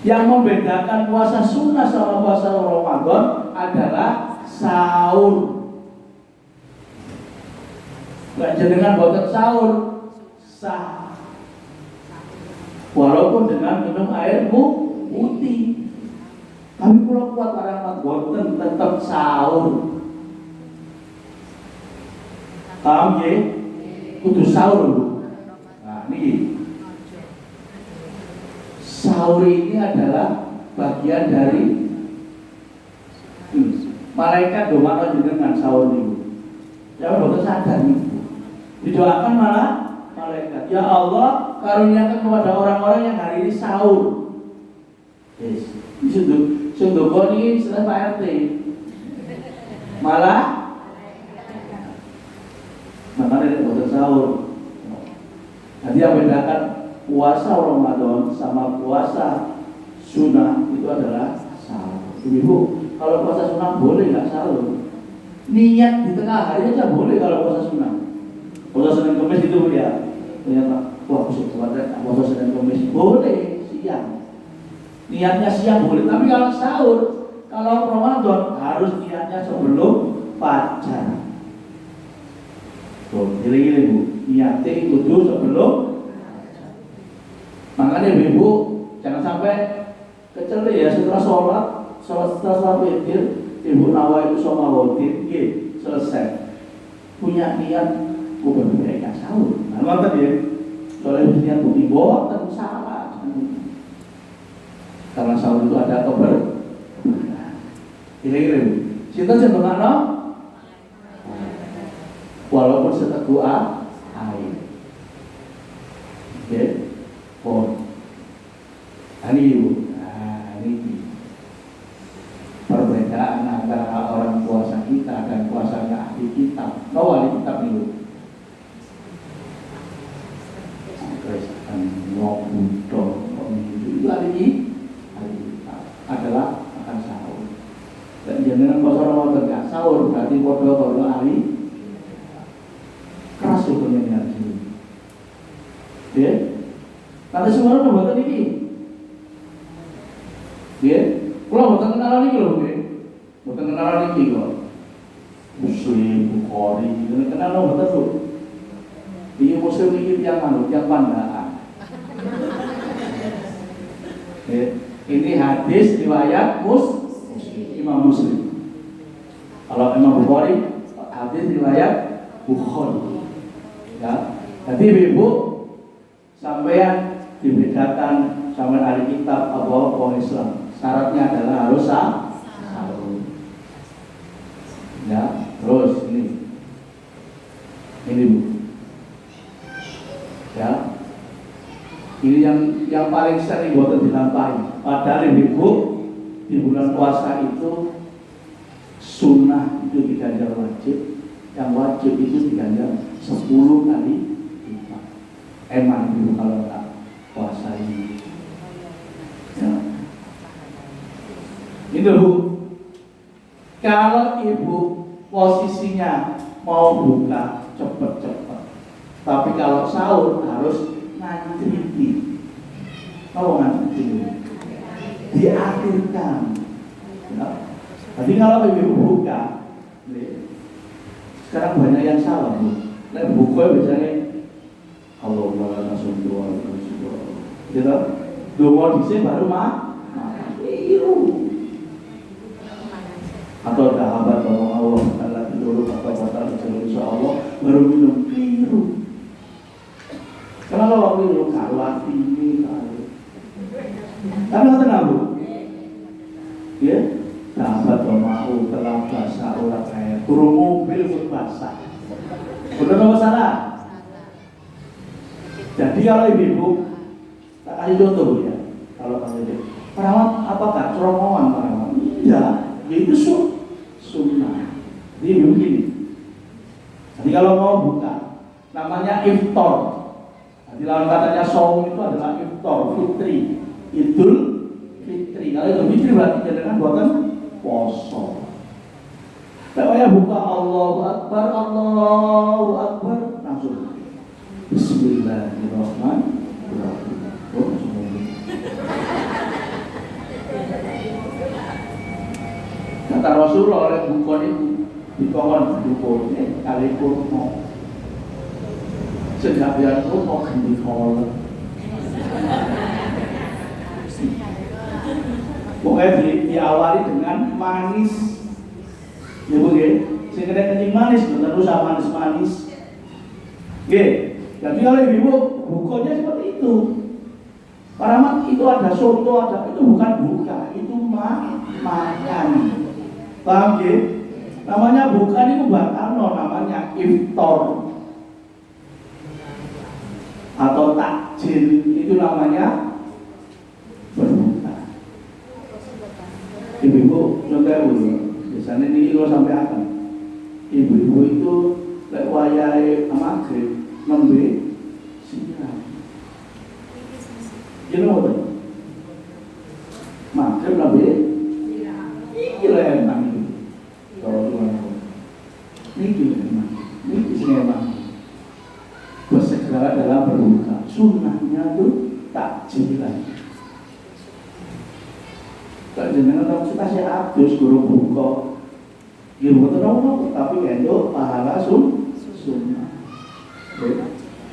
Yang membedakan puasa sunnah sama puasa Ramadan adalah sahur. Gak jenengan buatan sahur sah. Walaupun dengan minum air putih. Tapi kalau kuat orang buatan tetap sahur. Paham ya? Kudu sahur. Nah ini. Sahur ini adalah bagian dari malaikat doa dengan sahur ini. Jangan betul sadar nih. Didoakan malah malaikat. Ya Allah, karuniakan kepada orang-orang yang hari ini sahur. Yes. Sundoko ini sudah Pak RT. Malah makanya tidak betul sahur. Jadi yang bedakan puasa Ramadan sama puasa sunnah itu adalah sahur. Ibu, kalau puasa sunnah boleh nggak sahur? Niat di tengah hari aja boleh kalau puasa sunnah. Puasa Senin Kamis itu ya ternyata wah besok puasa Senin Kamis boleh siang, niatnya siang boleh, tapi kalau sahur, kalau Ramadan harus niatnya sebelum fajar. Tuh, gini-gini Bu, niatnya kudu sebelum fajar. Makanya Ibu jangan sampai kecuali ya setelah sholat witir, Ibu nawaitu sholawatin, selesai. Punya niat bukan mereka sahur. Nah, maka dia soalnya niat bukti bohong dan salah. Karena sahur itu ada kabar. Kira-kira Bu, kita sebenarnya walaupun seteguk air. Oke, ini Ibu. Nah, ini perbedaan antara orang puasa kita dan puasanya ahli kitab. Ahli kitab itu Kristen, Buddha, itu ahli kitab adalah makan sahur. Dan jangan puasa Ramadan gak sahur berarti bodoh ahli keras hukumnya di sini. Ya, nanti semua orang buatan ini. Ya, kalau bukan kenalan ini loh, bukan kenalan ini kok. Muslim, Bukhari, kenal lo betul tuh. Di Muslim ini yang pandaan. Ya, ini hadis riwayat Imam Muslim. Kalau Imam Bukhari, hadis riwayat Bukhari. Ya, jadi Ibu sampean dibedakan sama ahli kitab atau orang Islam. Syaratnya adalah harus sahur. Ya, terus ini Bu. Ya, ini yang paling sering buat dilampaui. Padahal Ibu di bulan puasa itu sunnah itu diganjar wajib, yang wajib itu diganjar 10 kali lipat. Emang Ibu kalau tak puasa ini. Ya. Itu Bu, kalau Ibu posisinya mau buka cepet-cepet, tapi kalau sahur harus ngantri. Kalau ngantri diakhirkan. Ya. Jadi kalau Ibu buka, sekarang banyak yang salah Bu. Nah, buka biasanya Allah langsung doa, gitu. Doa di sini baru atau sahabat ngomong Allah Allah dulu kata insya Allah baru minum keliru. Karena kalau minum kalah ini karena tenang Bu, ya sahabat mau telah basah orang kayak turun mobil pun basah. Benar apa salah? Jadi kalau Ibu tak kasih contoh ya, kalau kamu itu perawat apakah ceromongan perawat? Iya, itu sunnah. Jadi begini. Jadi kalau mau buka, namanya iftar. Jadi lawan katanya saum itu adalah iftar, fitri, idul fitri. Kalau idul fitri berarti jangan buatan poso. Pokoknya buka Allahu Akbar langsung Bismillahirrahmanirrahim. Kata Rasulullah oleh bukan itu dikongkon bukunya kali kurma sejak biar kurma ganti kolak. Pokoknya diawali dengan manis. Ya Bu ya, saya kena kencing manis, betul sama manis. Ya, jadi kalau Ibu bukunya seperti itu. Karena itu ada soto, ada itu bukan buka, itu makan. Paham ya? Namanya bukan itu batalno, namanya iftar atau takjil, itu namanya berbuka. Ibu-ibu contoh dulu, biasanya ini kalau sampai apa? Ibu-ibu itu lek wayahe maghrib nembe siang. You know what? Maghrib nembe iki lho emang. Kalau ini emang, ini sini emang. sunnahnya tuh takjilan. Kalau jenengan tahu kita sih adus guru buka, ya bukan tahu tapi kendo pahala sunnah.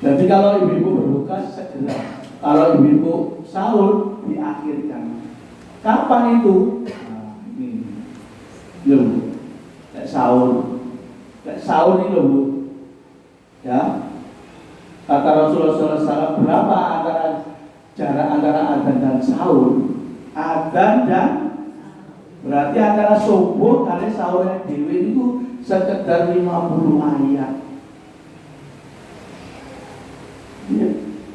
Jadi kalau ibu-ibu berbuka segera, kalau ibu-ibu sahur diakhirkan. Kapan itu? Nah, ini, loh, sahur ini loh bu, ya. Kata Rasulullah SAW, berapa jarak antara adzan dan sahur? Adzan dan berarti antara subuh kali sahurnya dewi itu sekedar 50 ayat.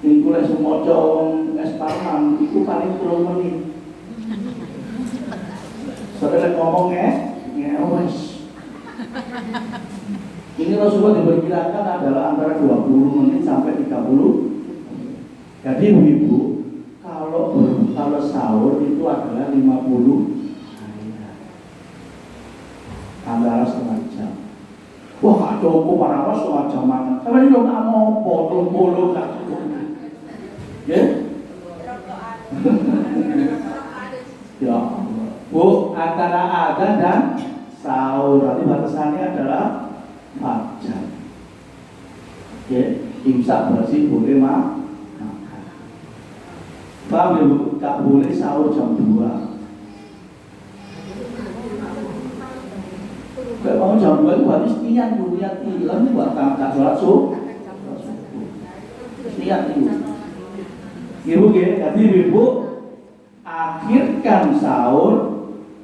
Ini kulai semua cowok esparman itu paling 10 menit. Saudara ngomongnya ngewes. Ini Rasulullah diperkirakan adalah antara 20 menit sampai 30. Jadi ibu, kalau sahur itu adalah 50 ayat. Antara setengah jam. Wah, gak cukup para was setengah jam mana? Tapi ini dong mau potong gak cukup. Ya? Ya. Bu, antara adzan dan sahur, nanti batasannya adalah fajar. Oke, imsak berarti boleh makan. Paham ya bu? Tak boleh sahur jam 2. Kalau mau jam 2 itu harus niat bu, niat itu buat tak sholat subuh. Niat itu. Ibu ya, jadi ibu akhirkan sahur,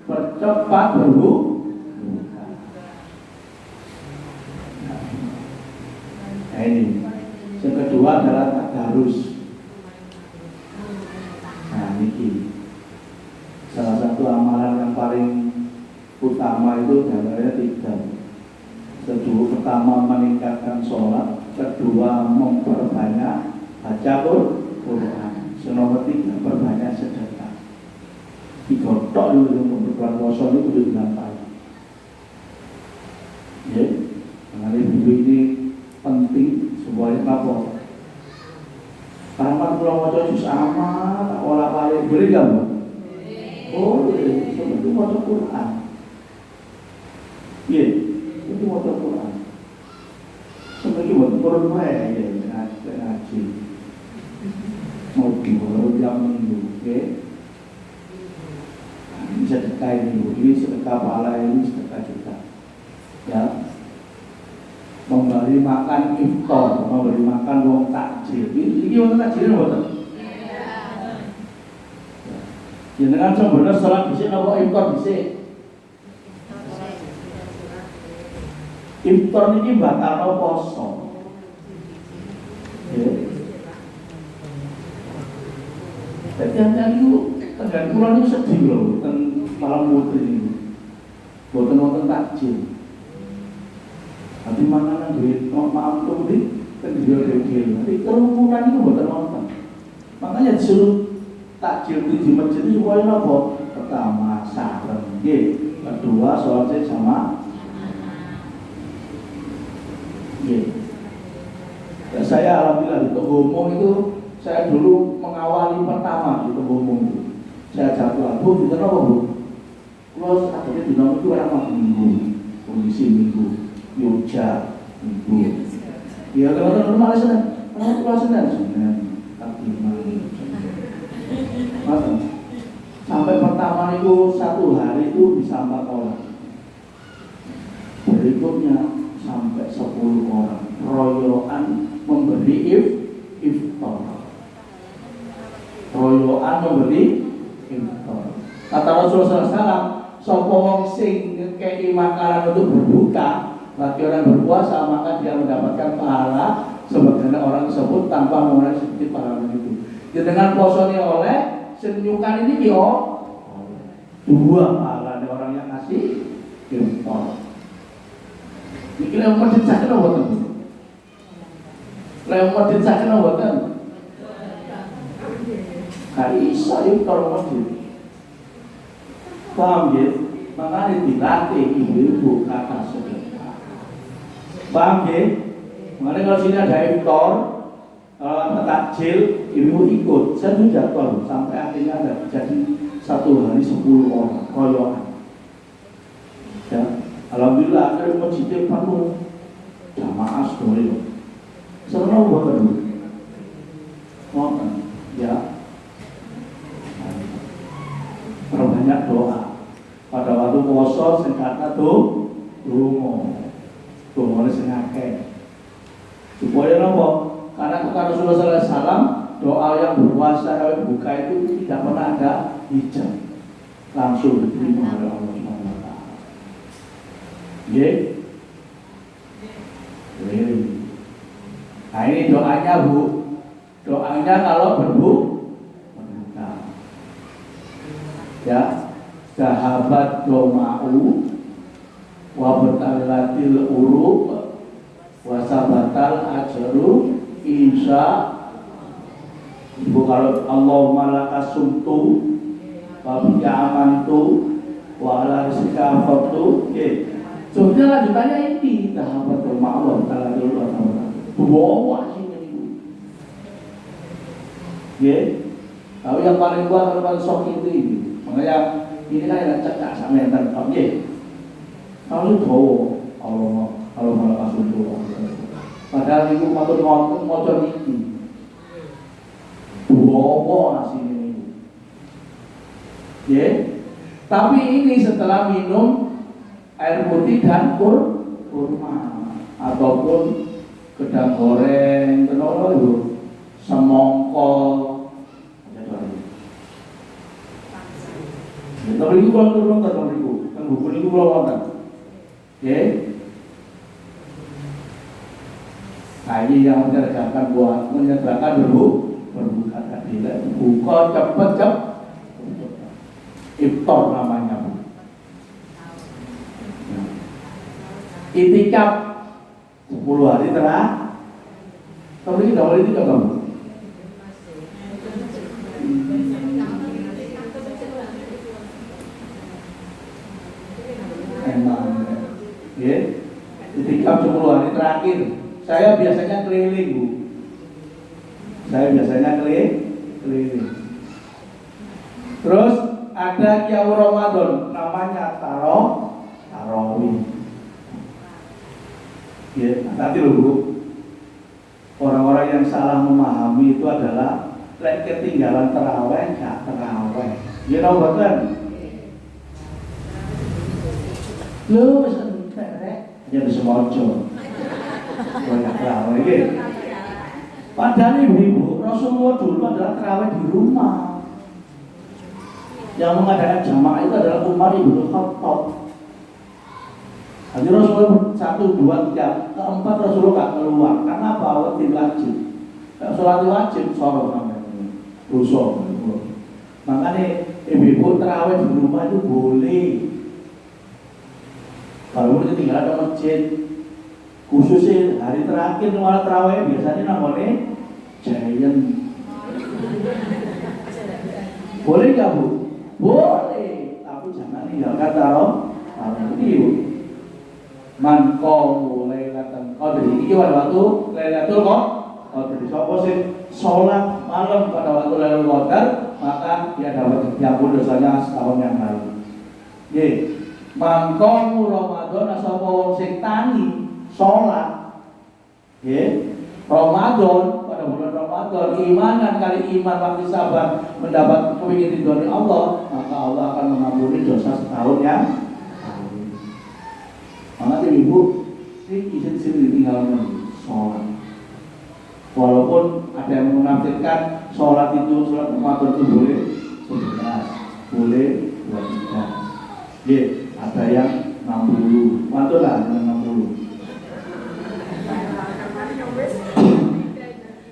percepat berbuka. Nah ini, yang kedua adalah tadarus. Nah ini, salah satu amalan yang paling utama itu gambarnya 3. Pertama meningkatkan sholat, kedua memperbanyak baca Quran, nomor 3 perbanyak sedekah. Digotok itu untuk bulan puasa itu sudah dilampaui. Ya, karena ibu ini penting semuanya apa? Karena pulang wajah juz amat, tak olah kali boleh gak bu? Boleh, seperti wajah Quran. Iya, itu wajah Quran. Seperti wajah Quran ya, ngaji. Mau dibawa tiap minggu, oke? Ini sedekah ini sedekah pahala, ini sedekah juga. Ya. Memberi makan iftar, memberi makan wong takjil. Ini wong takjil mboten? Ya dengan sebenarnya salat dhisik napa iftar dhisik? Iftar niki batalno poso. Ya. Jadi yang itu tengah kulon itu sedih loh, malam putri ini. Boten wonten takjil. Tapi makanan duit, maaf tuh di tegil. Nanti kerumunan itu bukan nonton. Makanya disuruh takjil di masjid itu supaya apa? Pertama sareng, kedua sholatnya sama. Ya, saya alhamdulillah di Togomong itu saya dulu mengawali pertama di Togomong itu. Saya jatuh bu, kita apa bu? Kalau akhirnya di nomor itu orang minggu, kondisi minggu. Yogyakarta, Ibu. Ya kalau malah Senin, malah puasa Senin, tapi sampai pertama itu 1 hari itu bisa 4 orang. Berikutnya sampai 10 orang. Royoan memberi iftar. Royoan memberi iftar. Kata Rasulullah SAW, sapa wong sing ngekeki makanan untuk berbuka, bagi orang berpuasa, maka dia mendapatkan pahala sebagaimana orang tersebut tanpa mengurangi sedikit pahala itu. Jadi dengan posone oleh senyukan ini dia 2 pahala orang yang ngasih infak. Iki lek medhit sakit mboten? Lek medhit sakit mboten? Kali iso yo karo medhit. Paham ya? Makanya dilatih ibu-ibu kata sedekah. Paham ya? Makanya kalau sini ada iftar, Kalau takjil, ibu ikut. Saya tuh jadwal sampai akhirnya ada jadi 1 hari 10 orang royoan. Ya, alhamdulillah akhirnya masjidnya penuh jamaah semuanya. Senang buat dulu. Ngoten, ya. Perbanyak doa. Pada waktu puasa sing kata tuh donga. Dongane sing akeh. Supaya napa? Karena kata Rasulullah SAW, doa yang berpuasa yang buka itu tidak pernah ada hijab, langsung diterima oleh Allah Subhanahu Wa Taala. Nah ini doanya Bu, doanya kalau berbuka, ya, sahabat doma'u wa bertalilatil urub wa sabatal ajru insya Ibu kalau Allahumma laka sumtu wa bika amantu wa ala rizqika afattu. Sebenarnya lanjutannya ini sahabat Allah taala dulu sama. Bawa sini ibu. Tapi yang paling kuat kalau paling sok itu ini. Makanya ini kan yang cekak sama yang tentang kalau itu Allah malah sumtu. Padahal ibu patut nonton motor ini. Bawa nasi ini. Tapi ini setelah minum air putih dan kurma ataupun gedang goreng, kenapa itu? Semongko. Tapi itu kalau turun kan itu, kan buku itu kalau nonton. Nah ini yang menyediakan buat menyediakan berbuka tadi, buka cepet iftar namanya. Itikaf 10 hari telah. Tapi kita boleh itikaf kamu. Emang, itikaf 10 hari terakhir. Saya biasanya keliling Bu. Keliling. Terus ada Qiyamul Ramadan namanya tarawih. Nanti loh Bu, orang-orang yang salah memahami itu adalah ketinggalan terawih, gak terawih. Betul? Lu jadi semojo. Banyak terawih. Padahal ibu Rasulullah dulu adalah terawih di rumah. Yang mengadakan jamaah itu adalah Umar ibn Khattab. Jadi Rasulullah 1, 2, 3, keempat Rasulullah gak keluar. Karena apa? Wajib wajib. Sholat wajib, sorot namanya. Rusuh. Makanya ibu terawih di rumah itu boleh. Kalau itu tinggal ada masjid. Khususnya hari terakhir malah terawih biasanya namanya Giant. Boleh gak Bu? Boleh. Tapi jangan tinggalkan tarawih itu. Man qamu lailatan qadri. Iki waktu Lailatul Qadar. Sapa sing salat malam pada waktu Lailatul Qadar, maka dia dapat diampun dosanya setahun yang lalu. Nggih. Man qamu Ramadan sapa wong sing tani salat. Nggih. Ramadan pada bulan Ramadan imanan kali iman waktu sabar mendapat kepingin ridho Allah, maka Allah akan mengampuni dosa setahun yang makanya ibu izin ditinggalkan sholat. Walaupun ada yang menafsirkan sholat itu sholat Ramadan itu boleh 11, boleh 23. Ada yang 60. Mantul lah yang 60.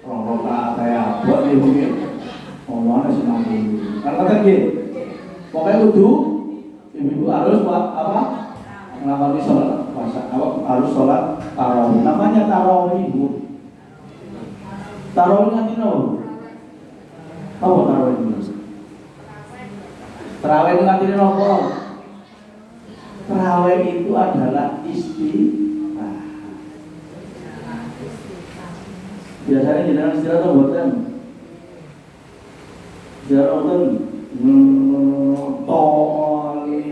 Rokok kayak buat dia mungkin ngomongnya sih 60. Karena kan pokoknya ibu harus buat apa? Melakukan sholat puasa, harus sholat tarawih. Namanya tarawih Bu. Tarawih nanti no. Apa tarawih itu? Tarawih itu nanti no. Tarawih itu adalah istirahat. Biasanya jenengan istirahat atau boten? Istirahat boten? Toli.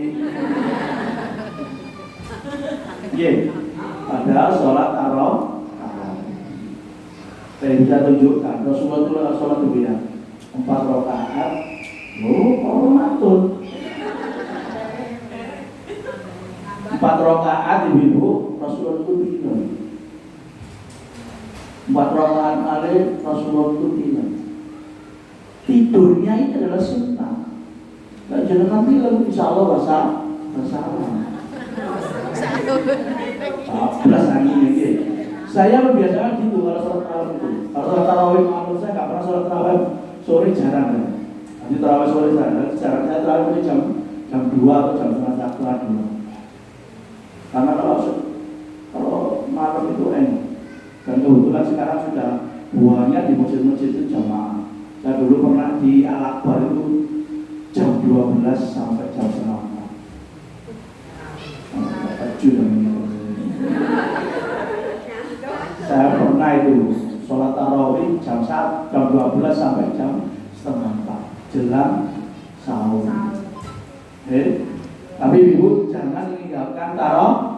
Iya. Padahal sholat tarawih. Saya bisa tunjukkan Rasulullah itu adalah sholat dunia 4 rakaat. Kalau matur 4 rakaat ibu Rasulullah itu tidur. 4 rakaat kali Rasulullah itu tidur. Tidurnya itu adalah sunnah. Nah, jangan film, insya Allah masalah. Belas angin ini. Saya membiasakan gitu kalau sholat tarawih itu. Kalau sholat tarawih menurut saya nggak pernah sholat tarawih sore jarang ya. Nanti tarawih sore jarang. Jarang saya tarawih ini jam 2 atau jam setengah 1 Karena kalau malam itu enak. Dan kebetulan sekarang sudah buahnya di masjid-masjid itu jamaah. Saya dulu pernah di Al-Akbar itu jam 12 sampai jam setengah 4. Saya pernah itu sholat tarawih jam 12 sampai jam setengah 4 jelang sahur. Tapi ibu jangan meninggalkan tarawih.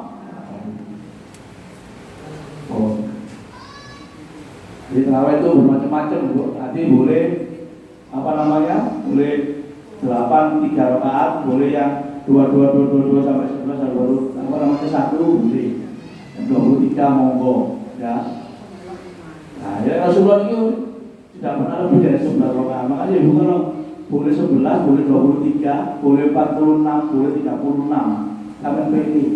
Jadi tarawih itu bermacam-macam bu. Nanti boleh boleh 3 rakaat, boleh yang 22 sampai 11 baru satu boleh. Yang 23 monggo ya. Nah, ya Rasulullah itu tidak pernah lebih dari 11 rakaat. Makanya ibu kalau boleh 11, boleh 23, boleh 46, boleh 36. Sampai pilih.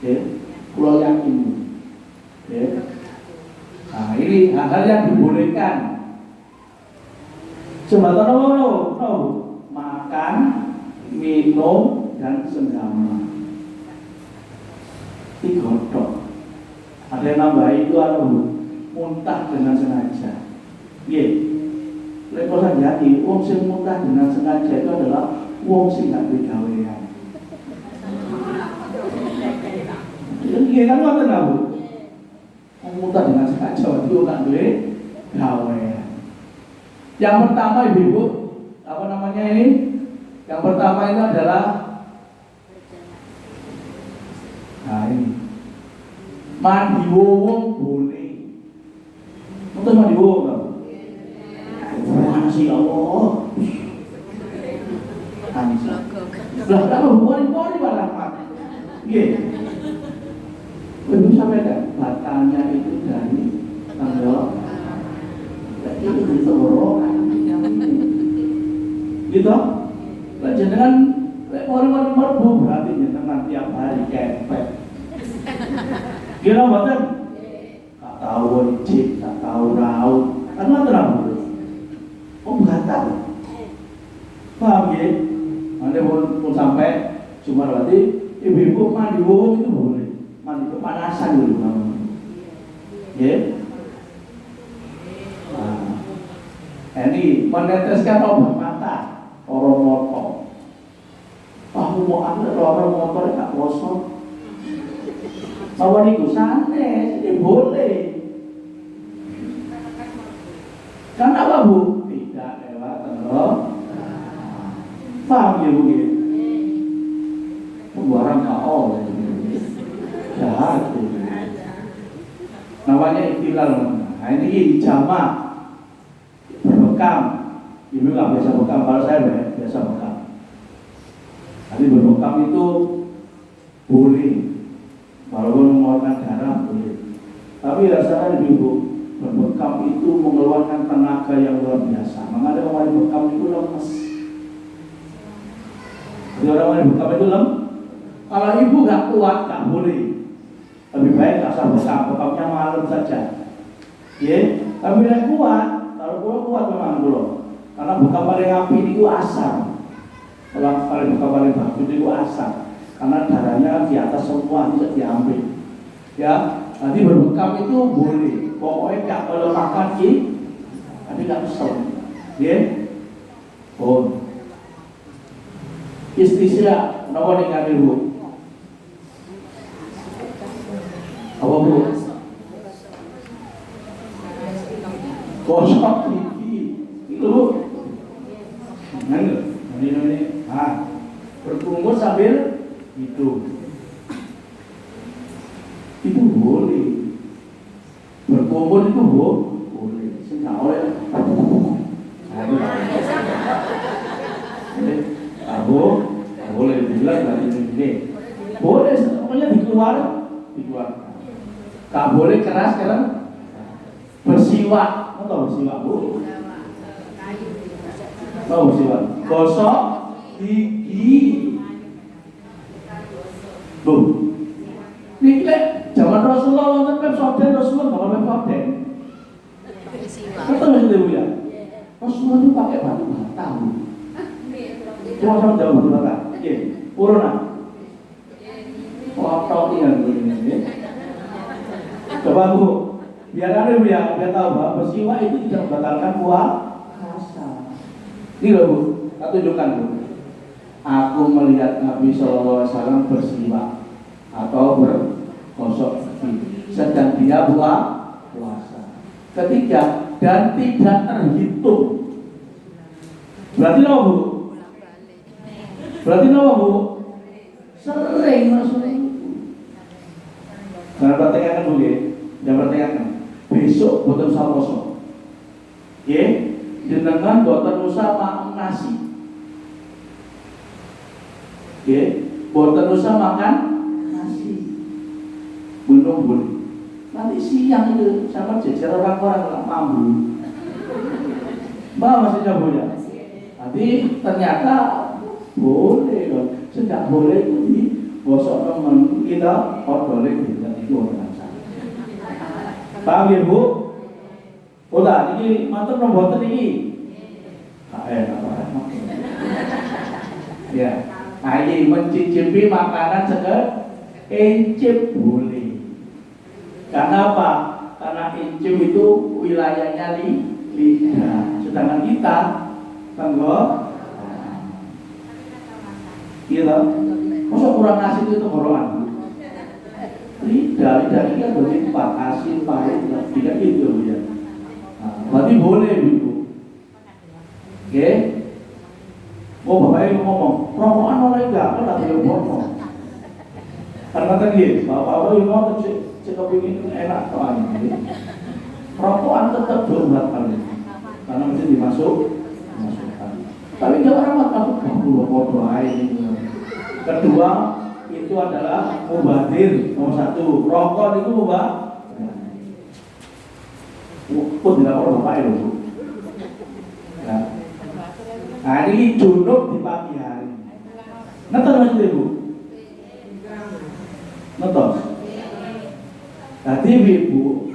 Ya, pulau yakin. Ya. Nah, ini hal-hal yang dibolehkan. Jembatan no. Makan, minum, dan senggama. Digodok. Ada yang nambah itu muntah dengan sengaja. Iya. Lepas hati-hati, wong sing muntah dengan sengaja itu adalah wong sing gak begawean. Iya kan ngoten lho. Wong muntah dengan sengaja itu gak duwe gawean. Yang pertama ibu, apa namanya ini? Yang pertama itu adalah ini mandi wong boleh. Untuk mandi wong kan? Masya Allah. Lah kalau hubungan barang mati. Iya. Ibu sampai kan batalnya itu dari tanggal. Itu ditorokan. Gitu. Lah jenengan orang-orang merbu berarti jenengan tiap hari kepet. Kira mboten? Tak tahu wajib, tak tahu raut. Kan mboten apa? Oh batal. Paham ya? Nanti pun sampai cuma berarti ibu-ibu mandi wong itu boleh. Mandi kepanasan dulu namanya. Ya? Nah, ini meneteskan obat mata orang motor. Kamu mau ambil orang motor tak kosong. Bahwa niku santai, ini boleh. Kenapa bu? Tidak lewat terus. Paham ya bu? Pembuaran kau, jahat. Namanya ikhtilal. Nah ini jamak berbekam. Ibu nggak biasa bekam, kalau saya biasa bekam. Tapi berbekam itu boleh. Walaupun mengeluarkan darah boleh. Tapi rasanya ibu berbekam itu mengeluarkan tenaga yang luar biasa. Makanya orang berbekam itu lemes. Jadi orang yang berbekam itu lemes. Kalau ibu nggak kuat nggak boleh. Lebih baik nggak usah bekam, bekamnya malam saja. Ya, tapi yang kuat. Kalau kuat memang belum. Karena bekam paling api itu asam. Kalau paling bekam paling bagus itu asam. Karena darahnya di atas semua bisa diambil. Ya, nanti berbekam itu boleh. Pokoknya nggak kalau makan tapi nggak kesel. Ya, oh. Istisya, kenapa dengan ibu? Apa bu? gosok gigi itu ini berkumur sambil hidup itu boleh, berkumur itu boleh, tidak oleh boleh bilang dari ini boleh, pokoknya dikeluarkan, tak boleh keras kan? Bersiwak, tahu bersiwak bu? Tahu bersiwak? Gosok gigi, bu. Ini zaman Rasulullah wonten Pepsodent, Rasulullah nggak pakai Pepsodent. Betul nggak sih bu ya? Rasulullah itu pakai batu bata bu. Cuma sama jauh batu bata. Iya, uruna. Kotor yang begini. Coba bu, biar ada bu ya, biar tahu bahwa bersiwak itu tidak membatalkan puasa. Ini loh bu, tak tunjukkan bu. Aku melihat Nabi SAW bersiwak atau bergosok gigi sedang dia puasa. Ketiga, dan tidak terhitung. Berarti apa bu? Berarti apa bu? Sering maksudnya. Jangan pertanyakan bu ya, jangan pertanyakan. Besok boten saposo. Ya, jenengan boten usah makan nasi. Ya, boten usah makan nasi. Belum boleh. Nanti siang itu sama jejer orang-orang nggak mampu. Mbak maksudnya bu ya. Nanti ternyata boleh loh. Tidak boleh di gosok teman kita boleh tidak itu orang saja. Paham ya bu? Udah ini mantan nomor ini. Apa? Ya. Nah ini mencicipi makanan seger encip boleh. Karena apa? Karena encip itu wilayahnya lidah. Sedangkan kita tenggorok. Iya, masa kurang nasi itu tenggorokan? Lidah ini kan berarti empat asin, pahit, tidak gitu ya. Berarti boleh gitu. Oke? Oh bapak ibu ngomong, rokokan oleh enggak? Kan tak boleh ngomong. Karena tadi bapak ibu ngomong cekap ini enak soalnya. Rokokan tetap berbuat kali, karena mesti dimasukkan. Tapi jangan ramah aku bodoh ini. Kedua itu adalah mubadir. Nomor satu, rokok itu mubadir. Pun tidak perlu bapak itu. Nah ini junub di pagi hari. Nonton mas ibu. Nonton. Tadi ibu,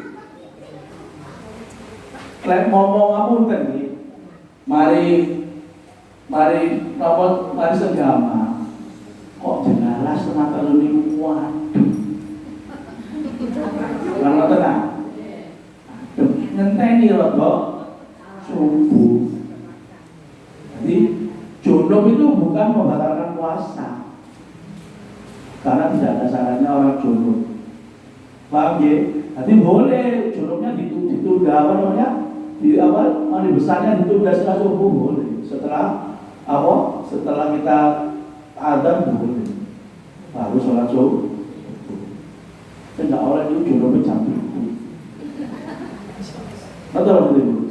klep ngomong apa tadi? Mari senggama. Kok jenalas setengah telur ini waduh. Kalau tenang. Ngenteni rodok subuh. Jadi junub itu bukan membatalkan puasa. Karena tidak ada syaratnya orang junub. Paham ya? Jadi boleh junubnya ditunda apa namanya? Di awal mandi besarnya ditunda setelah subuh boleh. Setelah kita adzan boleh. Baru sholat subuh. Tidak orang itu junubnya jam 7. Betul ibu?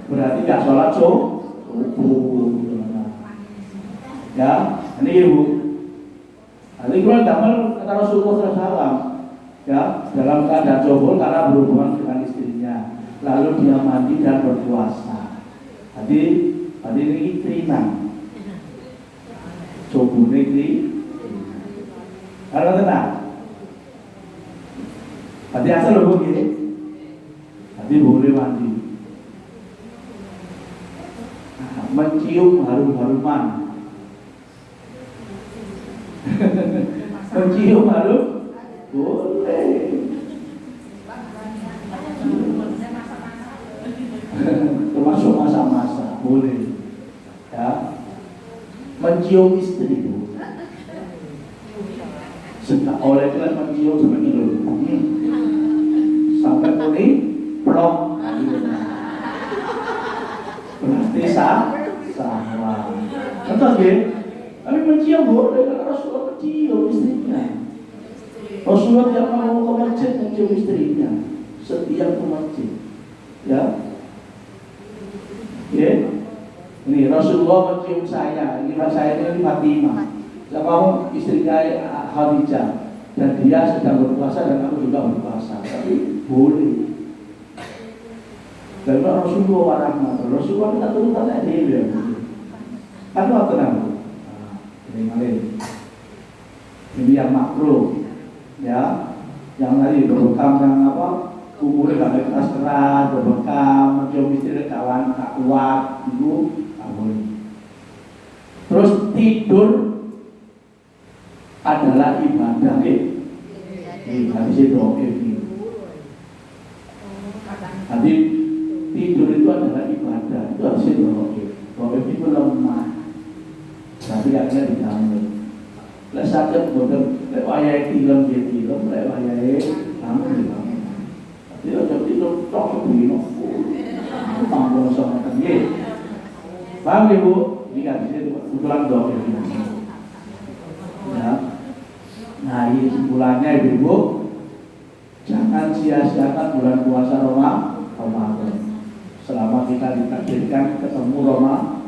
Berarti gak sholat subuh. Ya, ini ibu. Nanti kalau damel kata Rasulullah SAW, ya dalam keadaan jobol karena berhubungan dengan istrinya, lalu dia mandi dan berpuasa. Tadi ini terinan, jobol ini, karena tenang. Tadi asal loh begini, tadi boleh mandi, mencium harum-haruman. Mencium harum boleh. Termasuk masa-masa boleh. Ya. Mencium istri bu. Sudah oleh kelas mencium seperti itu. Sampai kuning plong. ya? Tapi mencium boleh, karena Rasulullah mencium istrinya. Rasulullah yang mau ke masjid mencium istrinya setiap ke masjid. Ya, ya. Ini Rasulullah mencium saya. Ini saya ini Fatimah. Saya mau istrinya Khadijah dan dia sedang berpuasa dan aku juga berpuasa. Tapi boleh. Karena Rasulullah warahmat. Rasulullah kita turutan aja dia. Kan apa tenang? Ini yang makruh, ya, yang tadi berbekam yang apa, umurnya gak keras, berbekam, mencium istri kawan, tak kuat, itu gak boleh. Terus tidur adalah ibadah, hadis itu Nanti tidur itu adalah ibadah, itu hadis itu itu lemah. Tapi akhirnya dijamin. Lek sakit boten lek wayahe film dia film, lek wayahe kamu dibangun. Tapi aja tidur tok begini. Tambah sama kan nggih. Paham Ibu? Ini kan itu kebetulan dong ini. Ya. Nah, ini kesimpulannya Ibu. Jangan sia-siakan bulan puasa Ramadan. Selama kita ditakdirkan ketemu Ramadan.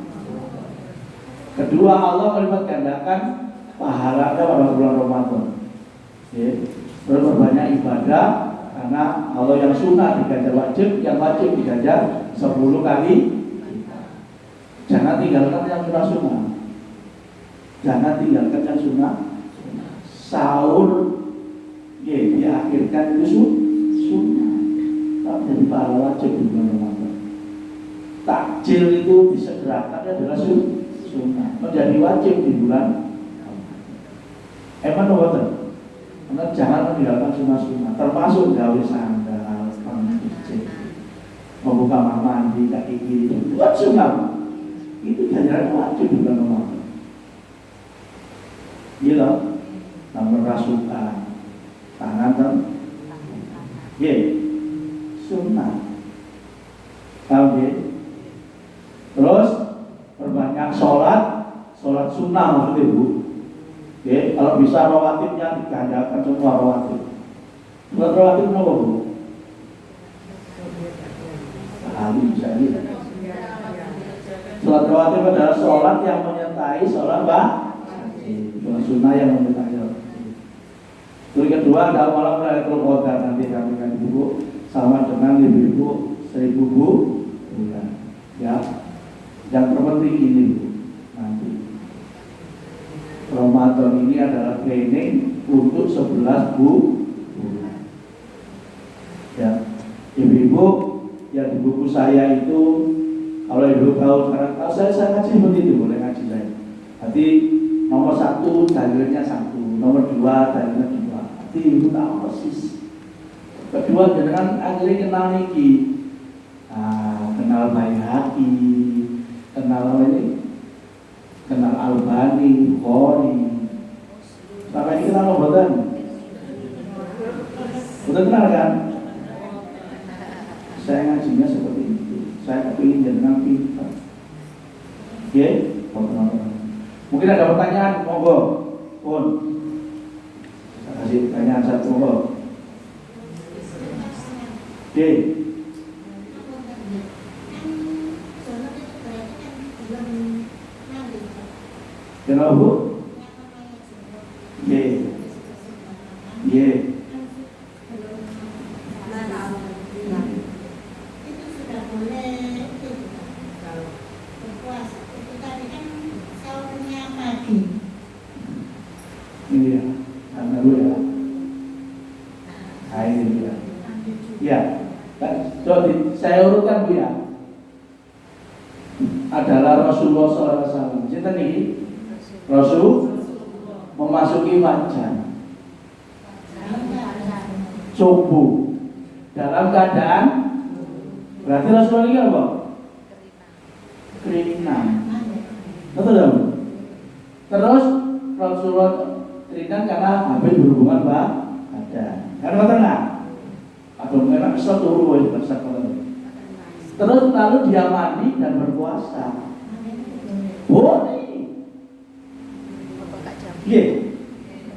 Kedua, Allah melipat gandakan pahalanya pada bulan Ramadan. Berbanyak ibadah karena Allah yang sunnah diganjar wajib, yang wajib diganjar 10 kali. Jangan tinggalkan yang sunnah. Jangan tinggalkan yang sunnah. Sahur, diakhirkan itu sunnah. Tapi jadi pahala wajib di bulan Ramadan. Takjil itu disegerakan adalah sunnah. Menjadi wajib di bulan emang betul. Karena jangan meninggalkan sunnah-sunnah, termasuk gawe sandal, pangkicik, membuka kamar mandi, kaki kiri itu sunnah. Itu ganjaran wajib di bulan Ramadan. Gila, nomor rasukan, tangan kan, sunnah. Tahu ya? Terus perbanyak sholat sunnah maksudnya Bu. Kalau bisa rawatibnya digandakan semua rawatib. Sholat rawatib apa Bu? Ahli bisa ini. Sholat rawatib adalah sholat yang menyertai sholat sholat sunnah yang menyertai. Terus kedua adalah malam Lailatul Qadar, nanti kami akan Ibu sama dengan Ibu 1000 bulan. Ya. Yang terpenting ini Bu, nanti Ramadan ini adalah training untuk 11 bulan. Ya, ibu-ibu yang di buku saya itu, kalau ibu tahu sekarang, kalau saya ngaji seperti itu, boleh ngaji saya. Nanti nomor 1 dalilnya 1, nomor 2 dalilnya 2. Nanti ibu tahu persis. Kedua, jangan akhirnya kenal niki, kenal Baihaqi, kenal ini, kenal Albani, Bukhari. Sampai ini kenal betul? Betul kenal kan? Saya ngajinya seperti itu. Saya kepingin jenengan pintar. Oke? Mungkin ada pertanyaan, monggo. Pun. Saya kasih pertanyaan satu, monggo. Oke. Kenapa Bu? Itu sudah boleh berpuasa. Itu tadi kan sahurnya pagi. Ini ya, karena dulu ya. Ini ya. Ya, coba saya urutkan Bu ya. Adalah Rasulullah SAW. Cerita nih. Rasul memasuki fajar subuh dalam keadaan berarti Rasulullah ini apa? Keringan. Betul dong? Terus Rasulullah keringan karena habis berhubungan badan. Karena betul nggak? Atau memang suatu ruang terus lalu dia mandi dan berpuasa. Boleh. Iya,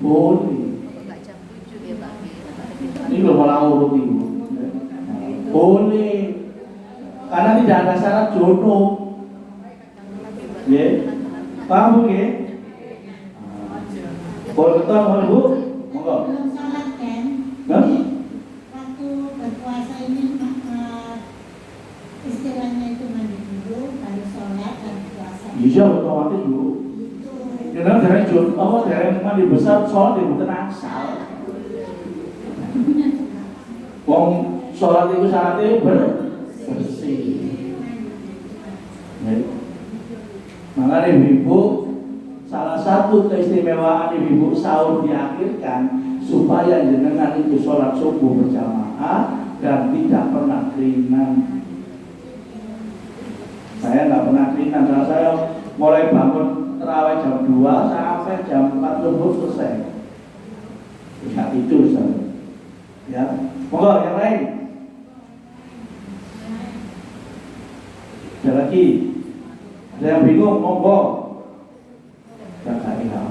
boleh. Ini belum malah urut ibu. Boleh, karena tidak ada syarat jodoh. Ya, paham bu? Ya. Boleh betul, boleh bu? Monggo. Belum sholat kan? Hah? Waktu berpuasa ini istilahnya itu mandi dulu, baru sholat dan puasa. Iya, otomatis bu. Itu Karena dari jodoh, apa dari mandi besar sholat itu bukan asal. Wong sholat itu syaratnya bersih. Ya. Makanya ibu, salah satu keistimewaan ibu sahur diakhirkan supaya jenengan itu sholat subuh berjamaah dan tidak pernah keringan. Saya nggak pernah keringan, karena saya mulai bangun terawih jam 2 sampai jam 4 subuh selesai. Ya tidur saya. Ya, monggo yang lain. Ada lagi? Ada yang bingung? Monggo. Jaga ilah.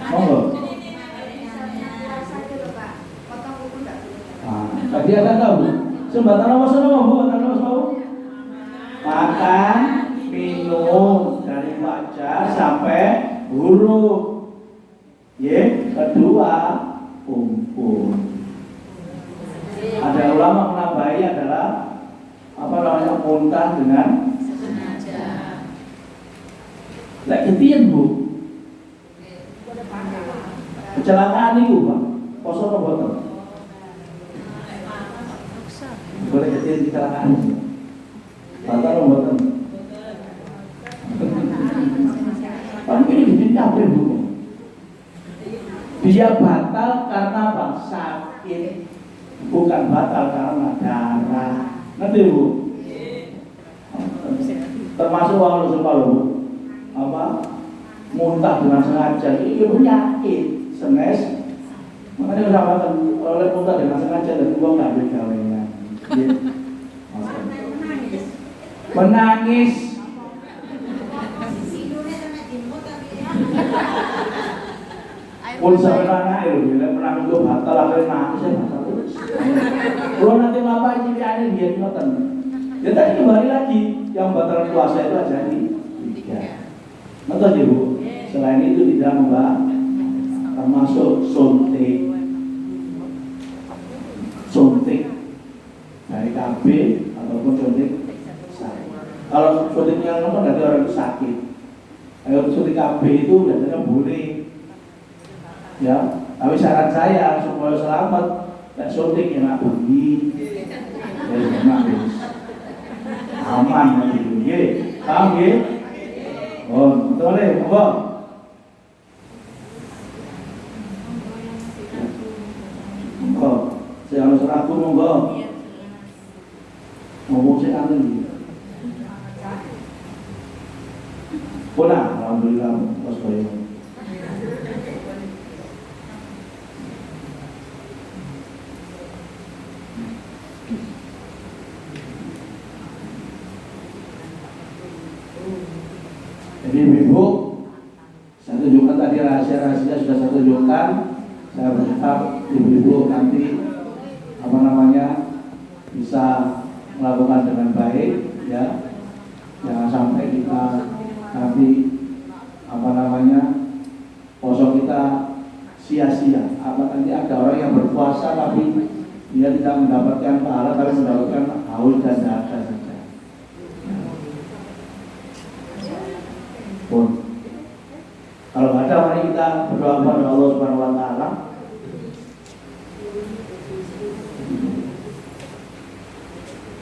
Monggo. Tadi ada tahu? Sembatan apa sama bu? Makan, minum dari fajar sampai huruf. Ya, kedua kumpul. Ada ulama menambahi adalah apa namanya muntah dengan sengaja. Lek ketien bu, kecelakaan itu pak, poso apa boten? Boleh ketien kecelakaan, batal apa boten? Tapi ini bikin apa bu? Dia batal karena apa? Sakit. Bukan batal karena darah. Ngerti bu? Termasuk kalau suka bu, apa? Muntah dengan sengaja. Ini penyakit, senes. Makanya usahakan oleh muntah dengan sengaja dan uang nggak bergawengan. Menangis. Pun sampai anak itu, bila menangis itu batal, akhirnya nangis ya batal. Kalau nanti bapak ini ada dia ngoten. Ya tadi kembali lagi, yang batal puasa itu aja nih 3. Betul ya bu. Selain itu tidak mbak, termasuk suntik dari KB ataupun suntik sakit. Kalau suntiknya nomor dari orang itu sakit. Kalau suntik KB itu biasanya boleh. Ya, tapi syarat saya supaya selamat dan suntik yang bunyi, aman gitu, paham ya? Oh, boleh, monggo. Monggo, saya harus ragu monggo. Ngomong saya anu. Bona, alhamdulillah, bos koyo. Jadi ibu, saya tunjukkan tadi rahasia-rahasia sudah saya tunjukkan. Saya berharap ibu-ibu nanti apa namanya bisa melakukan dengan baik, ya. Jangan sampai kita nanti apa namanya poso kita sia-sia. Apa nanti ada orang yang berpuasa tapi dia tidak mendapatkan pahala tapi mendapatkan haus dan dahaga saja. Pun kalau ada, mari kita berdoa kepada Allah Subhanahu wa taala.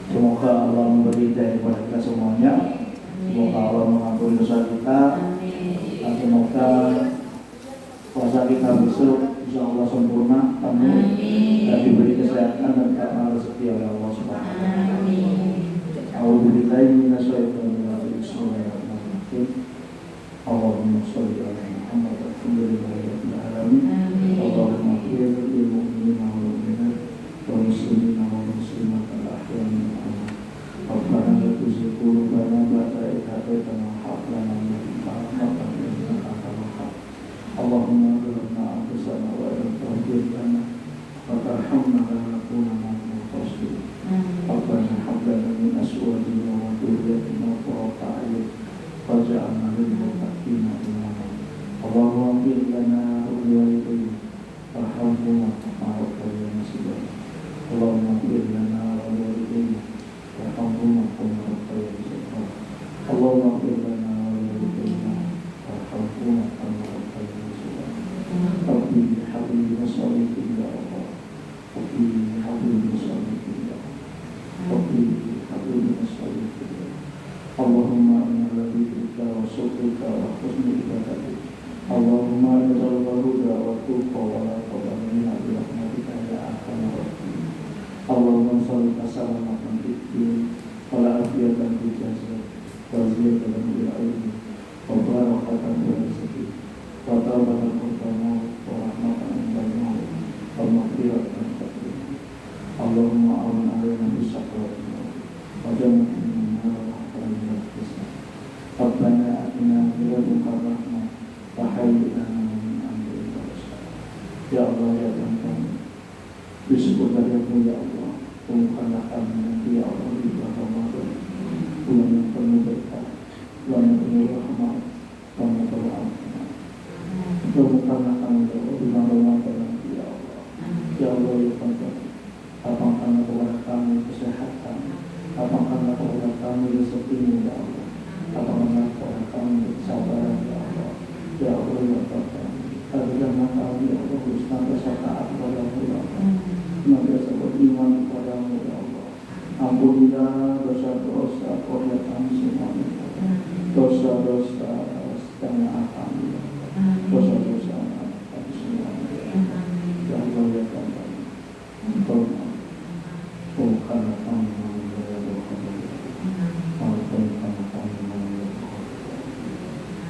Semoga Allah memberi hidayah kepada kita semuanya. Semoga Allah mengampuni dosa kita. Dan semoga puasa kita besok insya Allah sempurna, penuh dan diberi kesehatan dan karena rezeki oleh Allah Subhanahu wa taala. A'udzubillahi minasyaitonir rajim. Bismillahirrahmanirrahim. Allahumma sholli ala Muhammad rabbil alamin. Allahumma ighfir lil mu'minina wal mu'minat wal muslimina wal muslimat al ahya'i minhum ربنا ظلمنا أنفسنا وإن لم تغفر لنا وترحمنا لنكونن من الخاسرين ربنا هب لنا من أزواجنا وذريتنا قرة أعين واجعلنا للمتقين إماما اللهم اغفر لنا ولوالدينا وارحمهما كما ربيانا صغيرا اللهم اغفر لنا ولوالدينا وارحمهما كما ربيانا صغيرا اللهم اغفر لنا ولوالدينا وارحمهما كما ربيانا صغيرا ربي حبيبي نسألك يا الله ربي حبيبي نسألك يا الله ربي حبيبي نسألك يا الله اللهم إنا نبيك وشكرك وحسن عبادتك اللهم اجعل الهدى والتقى ولا تضلنا برحمتك يا ارحم الراحمين اللهم صل وسلم على الدين والعافية في الجسد وزيادة في العلم وبركة في الرزق وتوبة عند الموت ورحمة عند الموت ومغفرة عند الدين اللهم أعن علينا بالشكوى وجنة من النار وحفظنا من الحسن ربنا آتنا من لدنك الرحمة وحيي لنا من أمرنا رشدا ya Allah ya Tuhan kami bersyukur padamu ya Allah temukanlah kami nanti ya Allah di bulan Ramadan bulan yang penuh berkah bulan yang penuh rahmat bulan yang penuh amanah temukanlah kami ya Allah di bulan Ramadan nanti ya Allah ya Allah ya Tuhan kami lapangkanlah kepada kami kesehatan lapangkanlah kepada kami rezekimu ya Allah lapangkanlah kepada kami kesabaran ya Allah ya Allah ya Tuhan ajarlah kami ya Allah senantiasa taat kepadamu ya Allah senantiasa beriman kepadamu ya Allah ampunilah dosa-dosa kotor kami semuanya dosa-dosa setengah kami dosa-dosa kami semuanya ya Allah ya Tuhan engkau bukanlah kami mengenai dosa maupun karena kami mengenai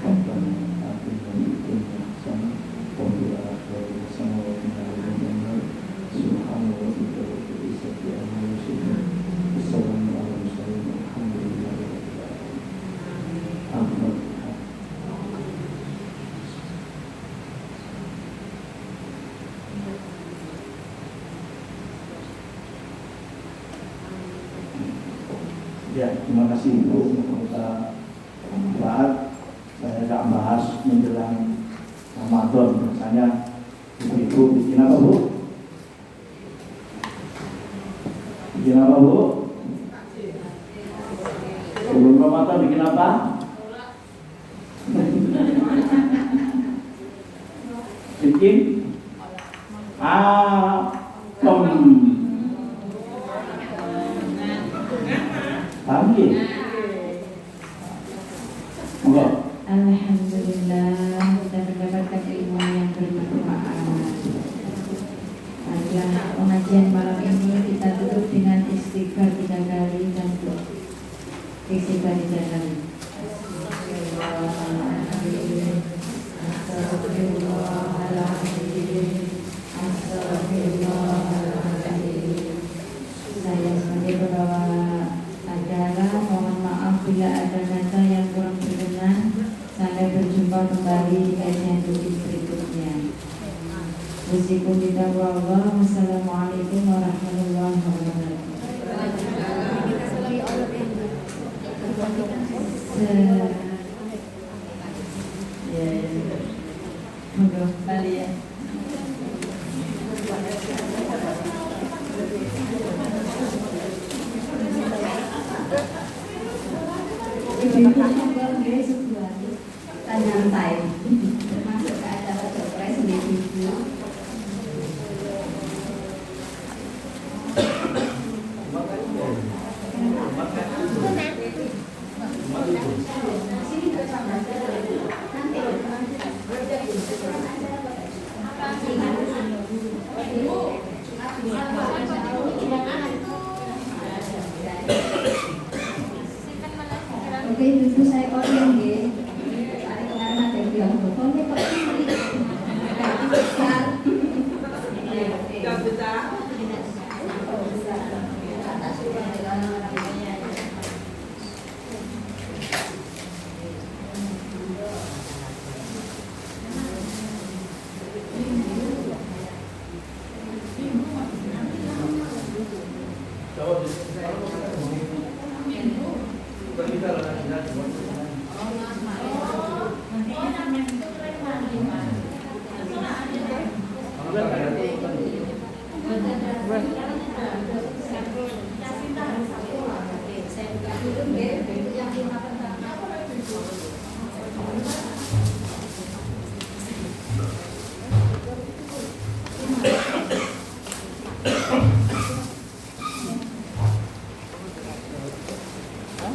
Rabbana atina fid dunya hasanah wa fil akhirati hasanah wa qina adzaban nar subhana rabbika rabbil izzati amma yasifun wassalamu ala mursalin walhamdulillahi rabbil alamin. Ya, terima kasih Ibu untuk bahas. Saya akan bahas menjelang Ramadan. Biasanya Ibu bikin apa Bu? Bikin apa Bu? Sebelum Ramadan bikin apa? Bikin Pagi. Enggak. Alhamdulillah kita mendapatkan ilmu yang bermanfaat. Baiklah, pengajian malam ini kita tutup dengan istighfar 3 kali dan istighfar 3 kali. Saya sebagai pembawa acara mohon maaf bila ada kata yang kurang berkenan. Sampai berjumpa kembali di kajian rutin berikutnya. Meskipun kita Allah. Wassalamualaikum warahmatullahi wabarakatuh. Monggo kembali ya. Nyantai masuk ke acara surprise di TV. Oke, ibu saya koordinir nggih. Karena yang pokoknya kok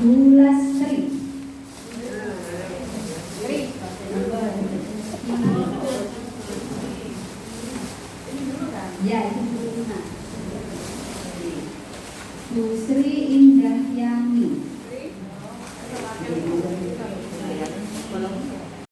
Bulastri. Ya, itu Bu Sri